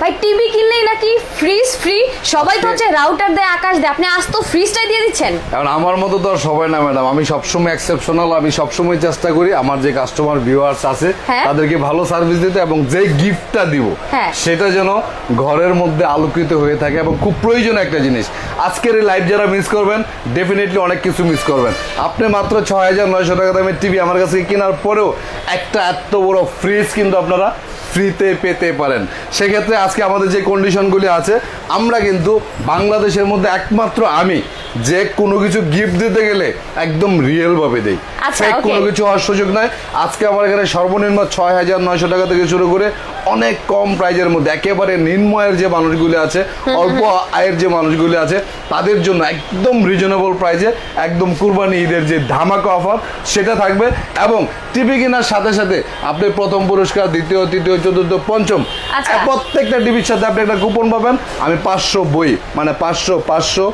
ভাই টিভি কিনলেই নাকি ফ্রিজ ফ্রি, সবাই তো হচ্ছে রাউটার দেয়, আকাশ দেয়, আপনি আজ তো ফ্রিজটাই দিয়ে দিচ্ছেন। এখন আমার মতো তো আর সবাই না ম্যাডাম, আমি সবসময় এক্সেপশনাল, আমি সবসময় চেষ্টা করি আমার যে কাস্টমার ভিউয়ার্স আছে তাদেরকে ভালো সার্ভিস দিতে, এবং যে গিফটটা দিব সেটা যেন ঘরের মধ্যে আলোকিত হয়ে থাকে এবং খুব প্রয়োজনীয় একটা জিনিস। আজকের এই লাইভ যারা মিস করবেন ডেফিনেটলি অনেক কিছু মিস করবেন। আপনি মাত্র 6,900 টাকা দামের টিভি আমার কাছে কেনার পরেও একটা এত বড় ফ্রিজ কিন্তু আপনারা ফ্রিতে পেতে পারেন। সেক্ষেত্রে আজকে আমাদের যে কন্ডিশনগুলি আছে, আমরা কিন্তু বাংলাদেশের মধ্যে একমাত্র আমি যে কোনো কিছু গিফট দিতে গেলে একদম রিয়েল ভাবে দেই, ফেক কোনো কিছু হওয়ার সুযোগ নাই। আজকে আমার এখানে সর্বনিম্ন 6,900 টাকা থেকে শুরু করে অনেক কম প্রাইজের মধ্যে একেবারে নিম্নয়ের যে মানুষগুলি আছে, অল্প আয়ের যে মানুষগুলি আছে, তাদের জন্য একদম রিজনেবল প্রাইজে একদম কুরবানি ঈদের যে ধামাকা অফার সেটা থাকবে। এবং টিভি কেনার সাথে সাথে আপনি প্রথম পুরস্কার, দ্বিতীয়, তৃতীয়, চতুর্থ, পঞ্চম প্রত্যেকটা টিভির সাথে আপনি একটা কুপন পাবেন। আমি 500 বই মানে 500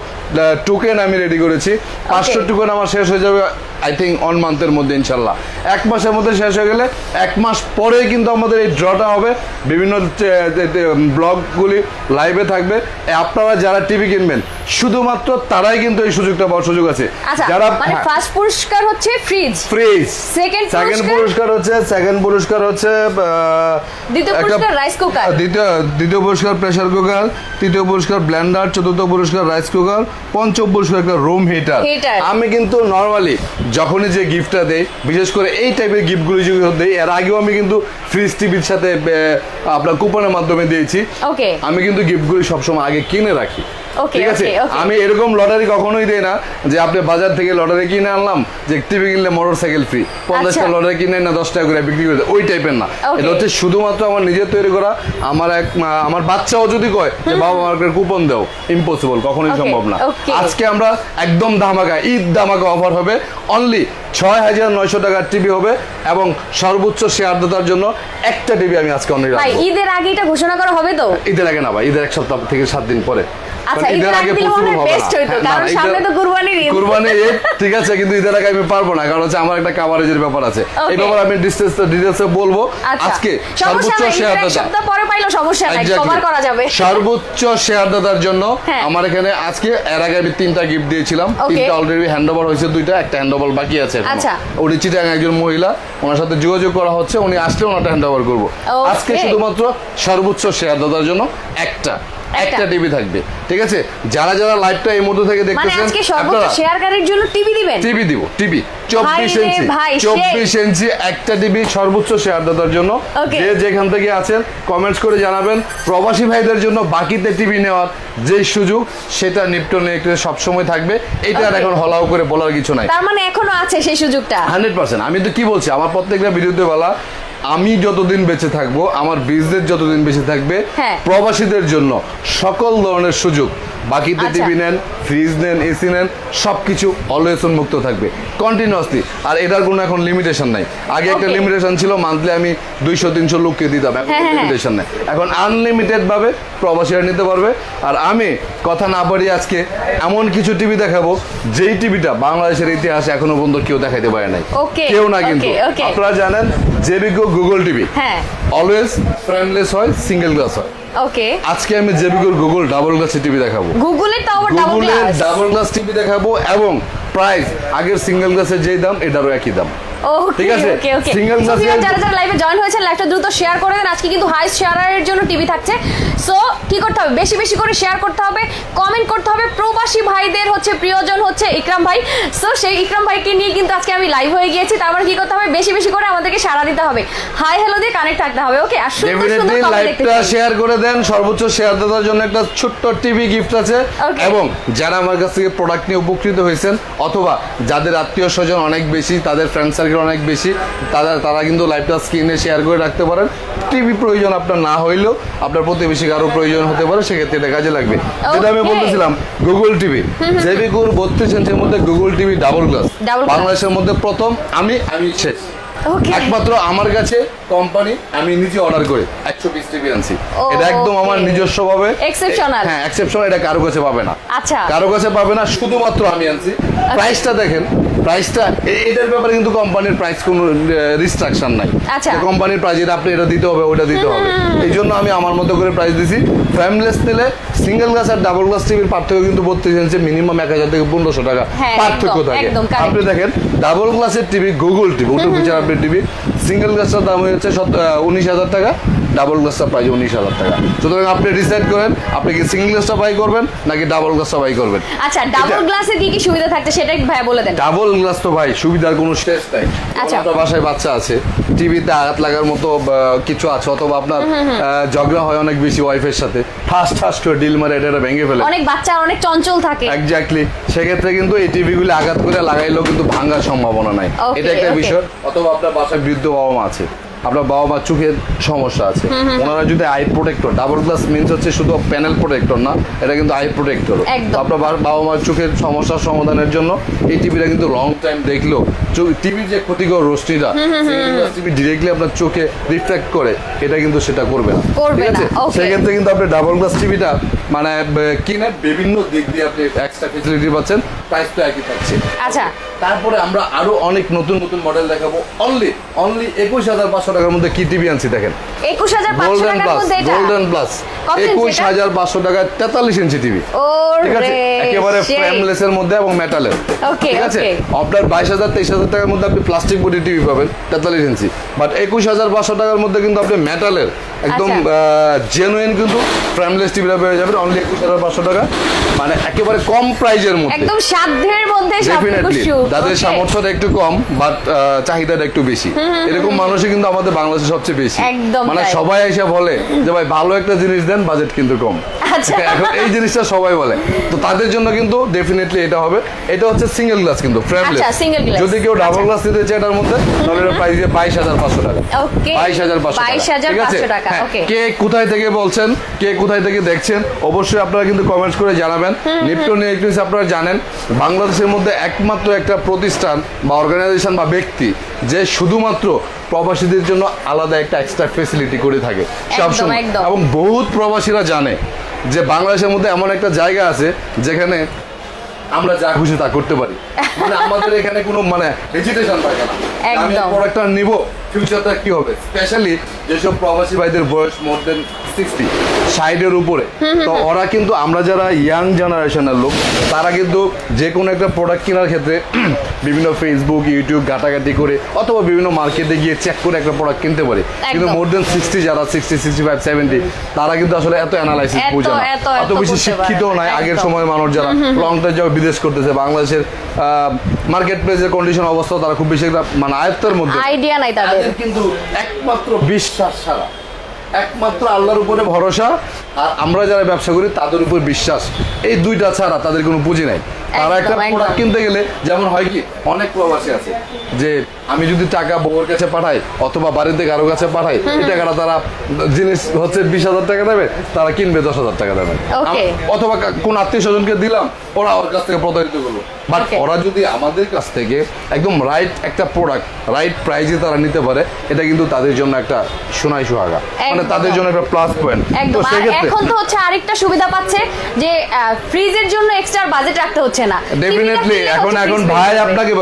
টোকেন আমি রেডি করেছি। 500 টোকেন আমার শেষ হয়ে যাবে আই থিঙ্ক 1 মান্থের মধ্যে, ইনশাল্লাহ 1 মাসের মধ্যে শেষ হয়ে গেলে 1 মাস পরে কিন্তু আমাদের এই ড্রটা হবে। বিভিন্ন ব্লগগুলি লাইভে থাকবে। আপনারা যারা টিভি কিনবেন শুধুমাত্র তারাই কিন্তু এই সুযোগটা পাওয়ার সুযোগ আছে। যারা মানে ফার্স্ট পুরস্কার হচ্ছে ফ্রিজ, সেকেন্ড পুরস্কার হচ্ছে দ্বিতীয় পুরস্কার রাইস কুকার, দ্বিতীয় পুরস্কার প্রেসার কুকার, তৃতীয় পুরস্কার ব্লেন্ডার, চতুর্থ পুরস্কার রাইস কুকার, পঞ্চম পুরস্কার একটা রুম হিটার। আমি কিন্তু নরমালি যখনই যে গিফটটা দেই, বিশেষ করে এই টাইপের গিফটগুলো যদি দেই, এর আগেও আমি কিন্তু ফ্রিজ টিভির সাথে আপনার কুপনের মাধ্যমে দিয়েছি। আমি কিন্তু গিফটগুলি সবসময় আগে কিনে রাখি, ঠিক আছে? আমি এরকম লটারি কখনোই দেই না যে আপনি বাজার থেকে লটারি কিনে আনলাম যে টিভি কিনলে মোটরসাইকেল ফ্রি, 50টা লটারি কিনে না 10 টাকা করে বিক্রি করে, ওই টাইপের না। এটা হচ্ছে শুধুমাত্র আমার নিজের তৈরি করা। আমার বাচ্চাও যদি কয় যে বাবা আমাকে কুপন দাও, ইম্পসিবল, কখনোই সম্ভব না। আজকে আমরা একদম ধামাকা, ঈদ ধামাকা অফার হবে। অনলি 6,900 টাকার টিভি হবে এবং সর্বোচ্চ শেয়ারদাতার জন্য একটা টিভি আমি আজকে অনলি রাখবো। ঈদের আগে এটা ঘোষণা করা হবে তো? ঈদের আগে না ভাই, ঈদের 1 সপ্তাহ থেকে 7 দিন পরে। ঈদের আগে কুরবানি ঈদ, ঠিক আছে, কিন্তু ঈদের আগে আমি পারবো না, কারণ হচ্ছে আমার একটা কাভারেজের ব্যাপার আছে। এই ব্যাপারে আমি ডিটেইলসে বলবো। আজকে সর্বোচ্চ সর্বোচ্চ শেয়ারদাতার জন্য আমার এখানে আজকে, এর আগে আমি 3টা গিফট দিয়েছিলাম, 3টা অলরেডি হ্যান্ডওভার হয়েছে, 2টা, একটা হ্যান্ডওভার বাকি আছে। উনি চিটাং একজন মহিলা, ওনার সাথে যোগাযোগ করা হচ্ছে, উনি আসলে ওনারটা হ্যান্ডওভার করবো। আজকে শুধুমাত্র সর্বোচ্চ শেয়ারদাতার জন্য একটা টিভি থাকবে, ঠিক আছে? যারা যারা লাইভটা এই মুহূর্তে থেকে দেখতেছেন, আজকে সর্বোচ্চ শেয়ারকারীর জন্য টিভি দিবেন? টিভি দিব, টিভি 24 ইঞ্চি একটা টিভি সর্বোচ্চ শেয়ারদাতার জন্য। যে যেখান থেকে আছেন কমেন্টস করে জানাবেন। প্রবাসী ভাইদের জন্য বাকিতে টিভি নেওয়ার যে সুযোগ, সেটা নিপটন ইলেকট্রিক সব সময় থাকবে। এটা আর এখন হলাও করে বলার কিছু নাই, তার মানে এখনো আছে সেই সুযোগটা 100%। আমি তো কি বলছি, আমার প্রত্যেকটা ভিডিওতে বলা, আমি যতদিন বেঁচে থাকবো, আমার বিজনেস যতদিন বেঁচে থাকবে, প্রবাসীদের জন্য সকল ধরনের সুযোগ, বাকিতে টিভি নেন, ফ্রিজ নেন, এসি নেন, সবকিছু অলওয়েজ উন্মুক্ত থাকবে কন্টিনিউয়াসলি। আর এটার কোনো এখন লিমিটেশন নাই। আগে একটা লিমিটেশন ছিল, মান্থলি আমি 200-300 লোককে দিতাম, এখন লিমিটেশন নাই। এখন আনলিমিটেড ভাবে প্রবাসীরা নিতে পারবে। আর আমি কথা না বাড়িয়ে আজকে এমন কিছু টিভি দেখাবো, যেই টিভিটা বাংলাদেশের ইতিহাসে এখনো পর্যন্ত কেউ দেখাইতে পারে নাই, কেউ না। কিন্তু আপনারা জানেন জেবিকো গুগল টিভি অলওয়েজ ফ্রেমলেস হয়, সিঙ্গেল গ্লাস হয়। আজকে আমি জেবিকোর গুগল ডাবল গ্লাস টিভি দেখাবো, গুগলের ডাবল গ্লাস টিভি দেখাবো, এবং প্রাইস আগের সিঙ্গেল গ্লাসের যেই দাম এটারও একই দাম। ঠিক আছে, সিঙ্গেল গ্লাস। যারা যারা লাইভে জয়েন হয়েছেন লাইভটা দ্রুত শেয়ার করে দেন। আজকে কিন্তু হাইস্ট শেয়ারের জন্য টিভি থাকছে। সো কি করতে হবে? বেশি বেশি করে শেয়ার করতে হবে, কমেন্ট করতে হবে। প্রবাসী ভাইদের হচ্ছে প্রিয়জন হচ্ছে ইকরাম ভাই। সো সেই ইকরাম ভাইকে নিয়ে কিন্তু আজকে আমি লাইভ হয়ে গিয়েছি। তার মানে কি করতে হবে? বেশি বেশি করে আমাদেরকে সাড়া দিতে হবে, হাই হ্যালো দিয়ে কানেক্ট থাকতে হবে। ওকে, আর সুন্দর সুন্দর কমেন্ট দেখতে লাইভটা শেয়ার করে দেন। সর্বোচ্চ শেয়ার দেওয়ার জন্য একটা ছোট্ট টিভি গিফট আছে। এবং যারা আমার কাছ থেকে প্রোডাক্ট নিয়ে উপকৃত হয়েছেন, অথবা যাদের আত্মীয় স্বজন অনেক বেশি, তাদের ফ্রেন্ড সার্কেল অনেক বেশি, তারা কিন্তু লাইভটা স্ক্রিনে শেয়ার করে রাখতে পারেন। টিভি প্রয়োজন আপনার না হইলেও আপনার প্রতিবেশী কারো প্রয়োজন হতে পারে, সেক্ষেত্রে এটা কাজে লাগবে। যেটা আমি বলতেছিলাম, গুগল টিভি, জেবিকোর 32 ইঞ্চির মধ্যে গুগল টিভি ডাবল গ্লাস, বাংলাদেশের মধ্যে প্রথম, আমি শেষ। একমাত্র আমার কাছে কোম্পানি আমি নিজে অর্ডার করে 120 টিভি আনছি। এটা একদম আমার নিজস্ব ভাবে এক্সেপশনাল। হ্যাঁ এক্সেপশনাল, এটা কারো কাছে পাবে না। আচ্ছা, কারো কাছে পাবে না, শুধুমাত্র আমি আনছি। প্রাইসটা দেখেন, প্রাইসটা এটার ব্যাপারে কিন্তু কোম্পানির প্রাইস কোনো রিস্ট্রাকশন নাই। আচ্ছা, কোম্পানির প্রাইস এটা আপনি এটা দিতে হবে ওটা দিতে হবে, এই জন্য আমি আমার মতো করে প্রাইস দিছি। ফ্যামিলেস নিলে সিঙ্গেল গ্লাস আর ডাবল গ্লাস টিভির পার্থক্য কিন্তু 32 ইঞ্চি মিনিমাম 1000 থেকে 1500 টাকা পার্থক্য থাকে। আপনি দেখেন ডাবল গ্লাসের টিভি, গুগল টিভি, উল্টো পিছার আপনি টিভি, সিঙ্গেল গ্লাসটার দাম হচ্ছে 19,000 টাকা, ডাবল গ্লাসটা প্রাইস 19,000 টাকা। সুতরাং আপনি ডিসাইড করেন আপনি কি সিঙ্গেল গ্লাসটা বাই করবেন নাকি ডাবল গ্লাসটা বাই করবেন। আচ্ছা, ডাবল গ্লাসে কি কি সুবিধা থাকছে সেটা একটু ভাই বলে দেন। ডাবল গ্লাস তো ভাই সুবিধার কোনো শেষ নাই। আচ্ছা, আপনার বাসায় বাচ্চা আছে, টিভিতে আঘাত লাগার মতো কিছু আছে, অথবা আপনার ঝগড়া হয় অনেক বেশি ওয়াইফের সাথে, ঠাস ঠাস করে ডিল মারে এটা ভেঙে ফেলে, অনেক বাচ্চা অনেক চঞ্চল থাকে। এক্স্যাক্টলি, সেক্ষেত্রে কিন্তু এই টিভিগুলি আঘাত করে লাগাইলেও কিন্তু ভাঙার সম্ভাবনা নাই। এটা একটা বিষয়। অথবা আপনার বাসায় বৃদ্ধ বাবা মা আছে, আপনার বাবা মা চোখের সমস্যা আছে, ওনারা যদি I protector, double glass means হচ্ছে শুধু প্যানেল প্রোটেক্টর না, এটা কিন্তু আই প্রোটেক্টর। আপনার বাবা মার চোখের সমস্যার সমাধানের জন্য এই টিভিটা কিন্তু লং টাইম দেখলেও টিভির যে ক্ষতিকর রশ্মিটা টিভি ডিরেক্টলি আপনার চোখে রিফ্লেক্ট করে, এটা কিন্তু সেটা করবে না। ঠিক আছে, সেক্ষেত্রে কিন্তু আপনি ডাবল গ্লাস টিভিটা মানে কিনে বিভিন্ন দিক দিয়ে আপনি এক্সট্রা ফেসিলিটি পাচ্ছেন, প্রাইস তো একই থাকছে। আচ্ছা, তারপরে আমরা আরো অনেক নতুন নতুন মডেল দেখাবো। অনলি 21,500 টাকার মধ্যে কি টিভি আনছি দেখেন। 21,500 টাকার মধ্যে এটা গোল্ডেন প্লাস 21,500 টাকা 43 ইঞ্চি টিভি। ঠিক আছে, একেবারে ফ্রেমলেস এর মধ্যে এবং মেটালের। ঠিক আছে, আপনার 22,000-23,000 টাকার মধ্যে আপনি প্লাস্টিক বডি টিভি পাবেন 43 ইঞ্চি, বাট 21,500 টাকার মধ্যে কিন্তু আপনি মেটালের একদম জেনুইন কিন্তু ফ্রেমলেস টিভিটা পেয়ে যাবেন অনলি 21,500 টাকা, মানে একেবারে কম প্রাইজের মধ্যে, একদম সাধ্যের মধ্যে। ডেফিনেটলি তাদের সামর্থ্যটা একটু কম বাট চাহিদাটা একটু বেশি। এরকম মানুষই কিন্তু আমাদের বাংলাদেশে সবচেয়ে বেশি। মানে সবাই এসে বলে যে ভাই ভালো একটা জিনিস দেন, বাজেট কিন্তু কম। এখন এই জিনিসটা সবাই বলে, তো তাদের জন্য কিন্তু ডেফিনেটলি এটা হবে। এটা হচ্ছে সিঙ্গেল গ্লাস কিন্তু ফ্রেমলেস। যদি কেউ ডাবল গ্লাস নিতে চায় এটার মধ্যে, তাহলে এর প্রাইস 22,500 টাকা। 22,500 টাকা। কে কোথায় থেকে বলছেন, কে কোথায় থেকে দেখছেন, অবশ্যই আপনারা কিন্তু কমেন্টস করে জানাবেন। নিপটন ইলেকট্রনিক্স আপনারা জানেন বাংলাদেশের মধ্যে একমাত্র একটা প্রতিষ্ঠান বা অর্গানাইজেশন বা ব্যক্তি যে শুধুমাত্র প্রবাসীদের জন্য আলাদা একটা এক্সট্রা ফেসিলিটি করে থাকে সবসময়। এবং বহুত প্রবাসীরা জানে যে বাংলাদেশের মধ্যে এমন একটা জায়গা আছে যেখানে আমরা যা খুশি তা করতে পারি, মানে আমাদের এখানে কোনো মানে হেজিটেশন থাকে না। আমি প্রোডাক্টটা নিব, ফিউচারটা কি হবে, স্পেশালি যেসব প্রবাসী ভাইদের বয়স মোর দেন 60 উপরে, তো ওরা কিন্তু আমরা যারা ইয়াং জেনারেশনের লোক, তারা কিন্তু যে কোনো একটা প্রোডাক্ট কেনার ক্ষেত্রে বিভিন্ন ফেসবুক ইউটিউব ঘাটাঘাটি করে অথবা বিভিন্ন মার্কেটে গিয়ে চেক করে একটা প্রোডাক্ট কিনতে পারে। কিন্তু মোর দেন 60 যারা 60, 65, 70, তারা কিন্তু আসলে এত অ্যানালাইসিস বোঝে না, এত বেশি শিক্ষিত নাই। আগের সময়ের মানুষ যারা লং টাইম যাবে বিদেশ করতেছে, বাংলাদেশের মার্কেট প্লেসের কন্ডিশন অবস্থা তারা খুব বেশি মানে আয়ত্তের মধ্যে আইডিয়া নাই তাদের। কিন্তু একমাত্র বিশ্বাস ছাড়া, একমাত্র আল্লাহর উপরে ভরসা আর আমরা যারা ব্যবসা করি তাদের উপর বিশ্বাস, এই দুইটা ছাড়া তাদের কোনো পুঁজি নাই। তারা একটা প্রোডাক্ট কিনতে গেলে যেমন হয় কি, অনেক প্রবাসী আছে যে আমি যদি টাকা বউয়ের কাছে পাঠাই অথবা বাড়িতে কারো কাছে পাঠাই, এই টাকাটা তারা জিনিস হচ্ছে 20,000 টাকা দেবে, তারা কিনবে 10,000 টাকা দেবে, অথবা কোন আত্মীয় স্বজনকে দিলাম, ওরা ওর কাছ থেকে প্রতারিত করলো। বাট ওরা যদি আমাদের কাছ থেকে একদম রাইট একটা প্রোডাক্ট রাইট প্রাইজে তারা নিতে পারে, এটা কিন্তু তাদের জন্য একটা সোনাই সোহাগা, মানে তাদের জন্য একটা প্লাস পয়েন্ট। তো সেক্ষেত্রে এখন তো হচ্ছে আরেকটা সুবিধা পাচ্ছে যে ফ্রিজের জন্য এক্সট্রা বাজেট রাখতে হচ্ছে না। ডেফিনেটলি এখন ভাই আপনাকে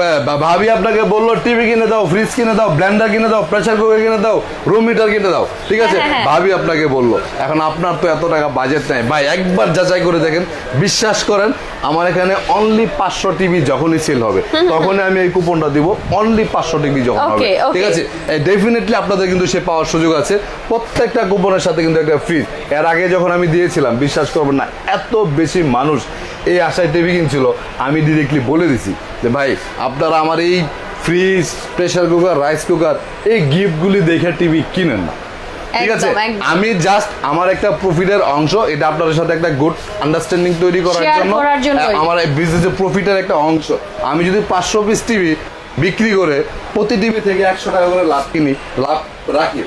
ভাবি আপনাকে বললো টিভি কিনে দাও, ফ্রিজ কিনে দাও, ব্লেন্ডার কিনে দাও, প্রেসার কুকার কিনে দাও, রুম হিটার কিনে দাও, ঠিক আছে, ভাবি আপনাকে বললো। এখন আপনার তো এত টাকা বাজেট নাই ভাই, একবার যাচাই করে দেখেন, বিশ্বাস করেন আমার এখানে অনলি 500 টিভি যখনই সেল হবে তখনই আমি এই কুপনটা দিব, অনলি 500 টিভি যখন হবে, ঠিক আছে। ডেফিনেটলি আপনাদের কিন্তু সে পাওয়ার সুযোগ আছে, প্রত্যেকটা কুপনের সাথে কিন্তু একটা ফ্রিজ। এর আগে যখন আমি দিয়েছিলাম, বিশ্বাস করবেন না, এত বেশি মানুষ এই আশায় টিভি কিনছিল, আমি ডিরেক্টলি বলে দিছি যে ভাই আপনারা আমার এই fridge, pressure cooker, rice cooker, এই গিফটগুলি দেখে টিভি কিনেন না, ঠিক আছে। আমি জাস্ট আমার একটা প্রফিটের অংশ, এটা আপনাদের সাথে একটা গুড আন্ডারস্ট্যান্ডিং তৈরি করার জন্য, আমার এই বিজনেসের প্রফিটের একটা অংশ। আমি যদি 500 পিস টিভি বিক্রি করে প্রতি টিভি থেকে 100 টাকা করে লাভ কিনি, লাভ রাখি,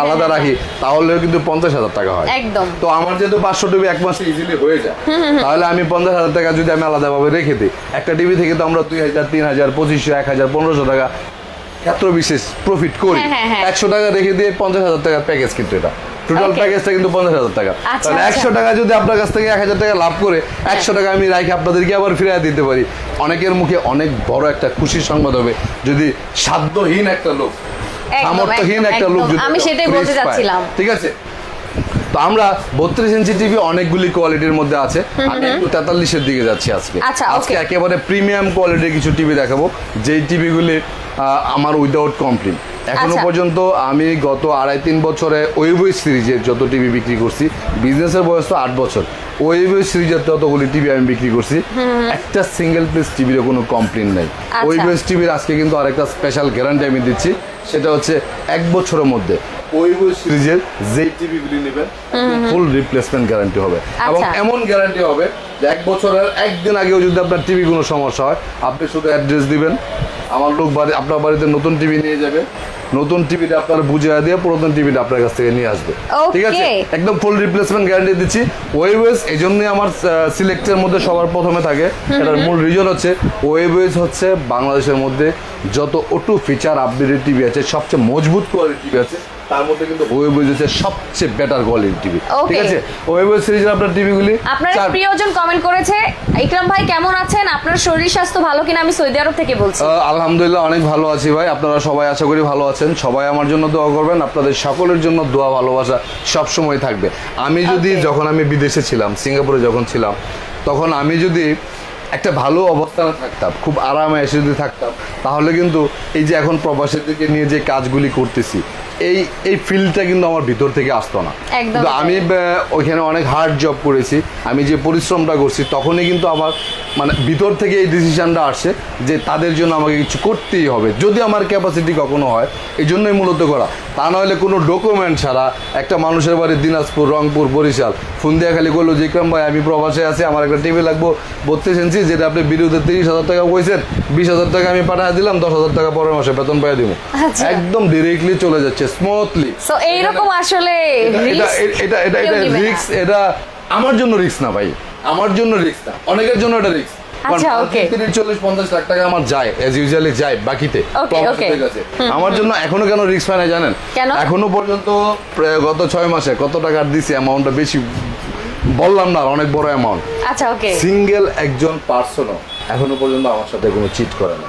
আলাদা রাখি, তাহলেও কিন্তু 50,000 টাকা হয়। তো আমার যেহেতু 500 টিভি এক মাসে ইজিলি হয়ে যায়, তাহলে আমি 50,000 টাকা যদি আমি আলাদাভাবে রেখে দিই, একটা টিভি থেকে তো আমরা 2,000, 3,000, 2,500, 1,000, 1,500 টাকা ক্ষেত্র বিশেষ প্রফিট করি। 100 টাকা রেখে দিয়ে 50,000 টাকার প্যাকেজ, কিন্তু এটা টোটাল প্যাকেজটা কিন্তু 50,000 টাকা। তাহলে 100 টাকা যদি আপনার কাছ থেকে 1,000 টাকা লাভ করে 100 টাকা আমি রাখি আপনাদেরকে আবার ফিরিয়ে দিতে পারি। অনেকের মুখে অনেক বড় একটা খুশির সংবাদ হবে যদি সাধ্যহীন একটা লোক, সামর্থ্যহীন একটা লোক যদি আমি সেটাই বলতে যাচ্ছিলাম। ঠিক আছে, তো আমরা 32 ইঞ্চি টিভি অনেকগুলি কোয়ালিটির মধ্যে আছে। আমি একটু 43-এর দিকে যাচ্ছি আজকে। আজকে একেবারে প্রিমিয়াম কোয়ালিটির কিছু টিভি দেখাবো, যেই টিভিগুলি আমার উইদাউট কমপ্লেন। এখনো পর্যন্ত আমি গত 2.5-3 বছরে ওয়েবই সিরিজের যত টিভি বিক্রি করছি, বিজনেসের বয়স তো 8 বছর, ওয়েবই সিরিজের ততগুলি টিভি আমি বিক্রি করছি, একটা সিঙ্গেল পিস টিভির কোনো কমপ্লেন নাই। ওয়েবই টিভির আজকে কিন্তু আরেকটা স্পেশাল গ্যারান্টি আমি দিচ্ছি, সেটা হচ্ছে 1 বছরের মধ্যে ওয়েবই সিরিজের যে টিভিগুলি নেবেন ফুল রিপ্লেসমেন্ট গ্যারান্টি হবে। এবং এমন গ্যারান্টি হবে যে 1 বছরের একদিন আগেও যদি আপনার টিভি কোনো সমস্যা হয়, আপনি শুধু অ্যাড্রেস দিবেন, আমার লোক আপনার বাড়িতে নতুন টিভি নিয়ে যাবে, নতুন টিভিটা আপনার বুঝিয়ে দিয়ে পুরাতন টিভিটা আপনার কাছ থেকে নিয়ে আসবে। ঠিক আছে, একদম ফুল রিপ্লেসমেন্ট গ্যারান্টি দিচ্ছি। ওয়েবওয়েজ এই জন্যই আমার সিলেক্টের মধ্যে সবার প্রথমে থাকে। এটার মূল রিজন হচ্ছে ওয়েবওয়েজ হচ্ছে বাংলাদেশের মধ্যে যত অটো ফিচার আপডেটেড টিভি আছে, সবচেয়ে মজবুত কোয়ালিটির টিভি আছে, তার মধ্যে কিন্তু ওয়েবওয়েজ হচ্ছে সবচেয়ে বেটার কোয়ালিটির টিভি। ঠিক আছে, ওয়েবওয়েজ সিরিজের আপনার টিভিগুলি আপনার প্রিয়জন কমেন্ট করেছে, ইকরাম ভাই কেমন আছেন, আপনার শরীর স্বাস্থ্য ভালো কিনা? আমি সৌদি আরব থেকে বলছি। আলহামদুলিল্লাহ অনেক ভালো আছি ভাই, আপনারা সবাই আশা করি ভালো আছেন। সবাই আমার জন্য দোয়া করবেন, আপনাদের সকলের জন্য দোয়া ভালোবাসা সব সময় থাকবে। আমি যদি যখন আমি বিদেশে ছিলাম, সিঙ্গাপুরে যখন ছিলাম, তখন আমি যদি একটা ভালো অবস্থানে থাকতাম, খুব আরামে এসে যদি থাকতাম, তাহলে কিন্তু এই যে এখন প্রবাসীদেরকে নিয়ে যে কাজগুলি করতেছি, এই ফিল্ডটা কিন্তু আমার ভিতর থেকে আসতো না। কিন্তু আমি ওইখানে অনেক হার্ড জব করেছি, আমি যে পরিশ্রমটা করছি, তখনই কিন্তু আমার মানে ভিতর থেকে এই ডিসিশনটা আসছে যে তাদের জন্য আমাকে কিছু করতেই হবে, যদি আমার ক্যাপাসিটি কখনো হয়। এই জন্যই মূলত করা, তা নাহলে কোনো ডকুমেন্ট ছাড়া একটা মানুষের বাড়ি দিনাজপুর, রংপুর, বরিশাল ফোন দিয়ে খালি করলো যে ইকরাম ভাই আমি প্রবাসে আছি, আমার একটা টিভি লাগবো 32 ইঞ্চি, যেটা আপনি ভিডিওতে 30,000 টাকা কইছেন, 20,000 টাকা আমি পাঠিয়ে দিলাম, 10,000 টাকা পরের মাসে বেতন পাঠিয়ে দিব, একদম ডিরেক্টলি চলে যাচ্ছে স্মুথলি। সো এইরকম আসলে এটা রিস্ক, এটা আমার জন্য রিস্ক না ভাই, আমার জন্য রিস্ক না, অনেকের জন্য এটা রিস্ক। 40-50 লাখ টাকা আমার যায়, এজ ইউজুয়ালি যায় বাকিতে। আমার জন্য এখনো কেন রিস্ক হয় না জানেন? এখনো পর্যন্ত গত 6 মাসে কত টাকা দিছি, অ্যামাউন্টটা বেশি বললাম না, অনেক বড় অ্যামাউন্ট। সিঙ্গেল একজন পার্সনও এখনো পর্যন্ত আমার সাথে কোনো চিট করে না,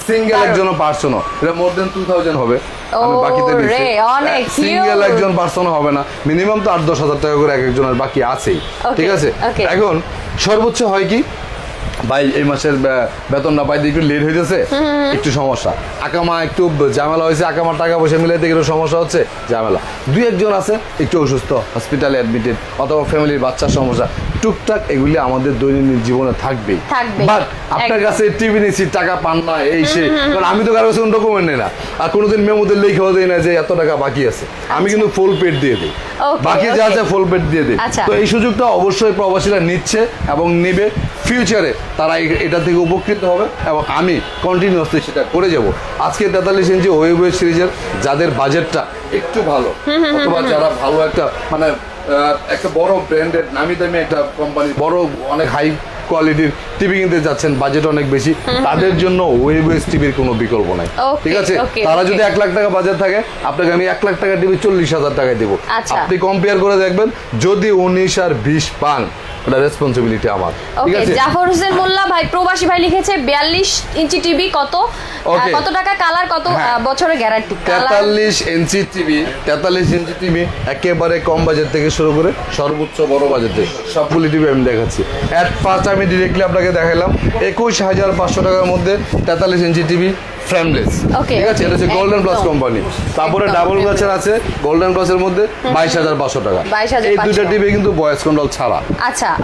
সিঙ্গেল একজন পার্সনও, এটা মোর দেন 2000 হবে আমি বাকিতে দিছি। সিঙ্গেল একজন পার্সনও হবে না, মিনিমাম তো 8-10 হাজার টাকা করে এক একজনের বাকি আছেই। ঠিক আছে, এখন সর্বোচ্চ হয় কি ভাই, এই মাসের বেতনটা পাইতে একটু লেট হইতেছে, একটু সমস্যা, আকামা একটু ঝামেলা হয়েছে, আকামার টাকা পয়সা মিলাইতে একটু সমস্যা হচ্ছে, ঝামেলা। 2-1 জন আছে একটু অসুস্থ, হসপিটালে অ্যাডমিটেড, অথবা ফ্যামিলির বাচ্চার সমস্যা, টুকটাক এগুলি আমাদের দৈনন্দিন জীবনে থাকবেই। বাট আপনার কাছে টিভি নিচ্ছি, টাকা পান না, এই সেই, কারণ আমি তো কারো কাছে কোনো ডকুমেন্ট নেই না, আর কোনোদিন মেমোতে লিখেও দেই না যে এত টাকা বাকি আছে, আমি কিন্তু ফুল পেড দিয়ে দিই, বাকি যা আছে ফুল পেড দিয়ে দিই। তো এই সুযোগটা অবশ্যই প্রবাসীরা নিচ্ছে এবং নেবে, ফিউচারে তারা এটা থেকে উপকৃত হবে এবং আমি কন্টিনিউয়াসলি সেটা করে যাব। আজকে 43 ইঞ্চি ওয়েবওয়ে সিরিজের যাদের বাজেটটা একটু ভালো, অথবা যারা ভালো একটা মানে একটা বড় ব্র্যান্ডের নামি দামি একটা কোম্পানি, বড় অনেক হাই কোয়ালিটির টিভি কিনতে যাচ্ছেন, বাজেট অনেক বেশি, তাদের জন্য ওয়েবওয়েজ টিভির কোনো বিকল্প নাই। ঠিক আছে, তারা যদি 1 লাখ টাকা বাজেট থাকে, আপনাকে আমি 1 লাখ টাকা টিভি 40,000 টাকায় দেবো। আপনি কম্পেয়ার করে দেখবেন, যদি 19 আর 20 পান, এটা রেসপন্সিবিলিটি আমার। ঠিক আছে, জাফর হোসেন মোল্লা ভাই, প্রবাসী ভাই লিখেছে 42 ইঞ্চি টিভি কত টাকা, কালার কত, বছরের গ্যারান্টি? 43 ইঞ্চি টিভি একেবারে কম বাজেট থেকে শুরু করে সর্বোচ্চ বড় বাজেটে সবগুলি টিভি আমি দেখাচ্ছি। এট ফার্স্ট আমি ডিরেক্টলি আপনাকে দেখালাম 21,500 টাকার মধ্যে 43 ইঞ্চি টিভি ফ্রেমলেস। ঠিক আছে, এটা হচ্ছে গোল্ডেন প্লাস কোম্পানি। তারপরে ডাবল গ্লাসের আছে, গোল্ডেন প্লাসের মধ্যে 22,500 টাকা। এই দুইটা টিভি কিন্তু ভয়েস কন্ট্রোল ছাড়া।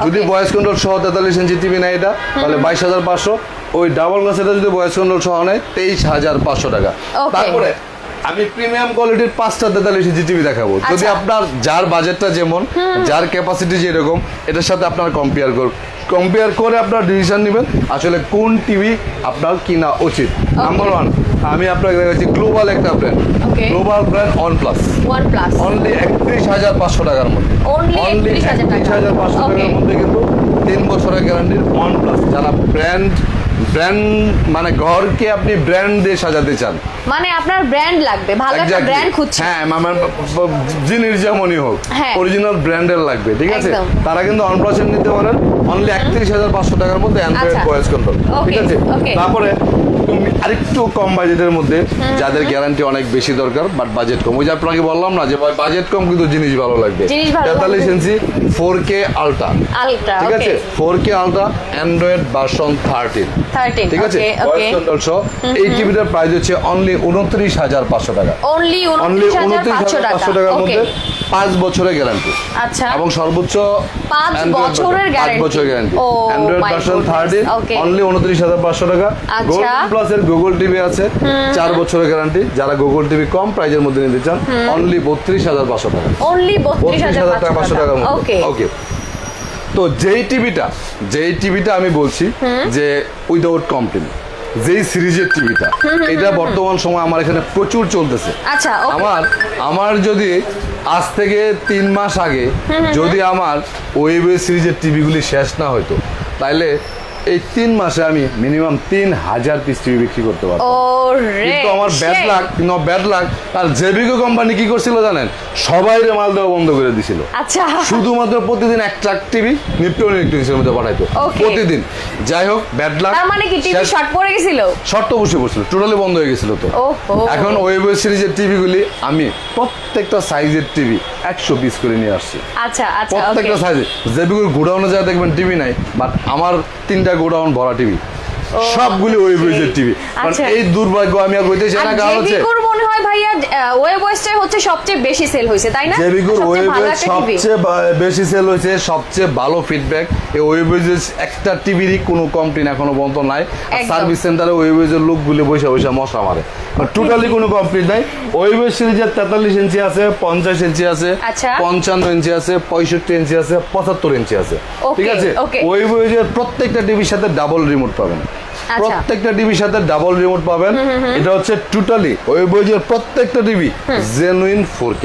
যদি ভয়েস কন্ট্রোল সহ 43 ইঞ্চি টিভি নেয় এটা, তাহলে 22,500। ওই ডাবল গ্লাসের যদি ভয়েস কন্ট্রোল সহ নেয় 23,500 টাকা। তারপরে আমি প্রিমিয়াম কোয়ালিটির 5টা 43 ইঞ্চি টিভি দেখাবো, যদি আপনার যার বাজেটটা যেমন, যার ক্যাপাসিটি যেরকম, এটার সাথে আপনার কম্পেয়ার করে আপনার ডিসিশন নেবেন আসলে কোন টিভি আপনার কিনা উচিত। নাম্বার 1 আমি আপনাকে দেখাচ্ছি গ্লোবাল একটা brand, global brand OnePlus, only 31,500 টাকার মধ্যে, অনলি 31,500 টাকার মধ্যে কিন্তু 3 বছরের গ্যারান্টির OnePlus। যারা ব্র্যান্ড ব্র্যান্ড মানে ঘরকে আপনি ব্র্যান্ড দিয়ে সাজাতে চান, মানে আপনার ব্র্যান্ড লাগবে, ভালো একটা Exactly. ব্র্যান্ড খুঁজছেন। হ্যাঁ, আমার জিনিস যেমনই হোক হ্যাঁ। অরিজিনাল ব্র্যান্ডের লাগবে, ঠিক আছে? একদম। তারা কিন্তু অনপ্লাসের নিতে পারেন অনলি 31,500 টাকার মধ্যে অ্যান্ড্রয়েড আচ্ছা। ভয়েস কন্ট্রোল, ঠিক Okay, আছে? okay. তারপরে তুমি আরেকটু কম বাজেটের মধ্যে যাদের গ্যারান্টি অনেক বেশি দরকার বাট বাজেট কম, ওই যে আপনাকে বললাম না যে বাজেট কম কিন্তু জিনিস ভালো লাগবে। জিনিস ভালো 43 লাগবে। ইঞ্চি 4K আলট্রা, আলট্রা, ঠিক আছে? 4K আলট্রা অ্যান্ড্রয়েড ভার্সন 13, 13, ঠিক আছে? okay, voice okay. কন্ট্রোল সহ এই টিভিটার প্রাইস হচ্ছে অনলি 29,500 টাকা। অনলি অনলি 29,500 টাকা। 29,500 টাকার ওকে, মধ্যে 5 বছরের গ্যারান্টি আচ্ছা। এবং সর্বোচ্চ 5 বছরের guarantee। 5 বছরের guarantee Oh Android my version goodness, 13 okay. Only 29,500 টাকা। আচ্ছা। গোল্ডেন প্লাস এর গুগল টিভি আছে 4 বছরের গ্যারান্টি, যারা গুগল টিভি কম প্রাইজের মধ্যে নিতে চান অনলি 32,500 টাকা। অনলি 32,500 টাকার মধ্যে। ওকে, ওকে, তো যেই টিভিটা আমি বলছি যে উইদাউট কমপ্লেন, যেই সিরিজের টিভিটা, এটা বর্তমান সময় আমার এখানে প্রচুর চলতেছে। আচ্ছা, okay. আমার যদি আজ থেকে 3 মাস আগে যদি আমার ওয়েবে সিরিজের টিভিগুলি শেষ না হতো, তাইলে এই 3 মাসে আমি মিনিমাম 3,000 পিস টিভি বিক্রি করতে পারতাম। কিন্তু আমার ব্যাড লাক আর জেবিকো কোম্পানি কি করছিল জানেন? সবাই মাল দেওয়া বন্ধ করে দিছিল। আচ্ছা, শুধুমাত্র প্রতিদিন এক ট্রাক টিভি নিপ্টো ইলেকট্রনিক্সের মধ্যে পাঠাইতো Okay. প্রতিদিন। যাই হোক, ব্যাড লাক, তার মানে কি টিভি শর্ট পড়ে গেছিল? শর্ত বসে পড়ছিল, টোটালি বন্ধ হয়ে গেছিল। তো ওহো। এখন ওয়েব সিরিজের টিভিগুলি আমি প্রত্যেকটা সাইজের টিভি 100 পিস করে নিয়ে আসছি। আচ্ছা আচ্ছা, প্রত্যেকটা ওকে। সাইজে জেবিকোর গোডাউনে যা দেখবেন টিভি নাই, বাট আমার 3টা গোডাউন ভরা টিভি, সবগুলি ওয়েবের টিভি। আচ্ছা। এই দুর্ভাগ্য আমি আর কইতে চাই না, কারণ হচ্ছে জেবিকোর মনে হয় ভাইয়া ওয়েব ওয়েস্টে হচ্ছে সবচেয়ে বেশি সেল হয়েছে, তাই না? জেবিকোর সবচেয়ে ভালো ওয়েবে একটা টিভি। সবচেয়ে বেশি সেল হয়েছে, সবচেয়ে ভালো ফিডব্যাক। এই ওয়েবেজের একটা টিভিরই কোনো কমপ্লেন এখনো পর্যন্ত নাই। একদম। সার্ভিস সেন্টারে ওয়েবেজের লোকগুলি বসে বসে মশা মারে, টোটালি কোনো কমপ্লেন নাই। ওয়েবেজ সিরিজের 43 ইঞ্চি আছে, 50 ইঞ্চি আছে, আচ্ছা। 55 ইঞ্চি আছে, 65 ইঞ্চি আছে, 75 ইঞ্চি আছে, Okay, ঠিক আছে? okay. ওয়েবেজের প্রত্যেকটা টিভির সাথে ডাবল রিমোট পাবেন, প্রত্যেকটা টিভির সাথে ডাবল রিমোট পাবেন। এটা হচ্ছে টোটালি ওয়েবেজের প্রত্যেকটা TV genuine 4K,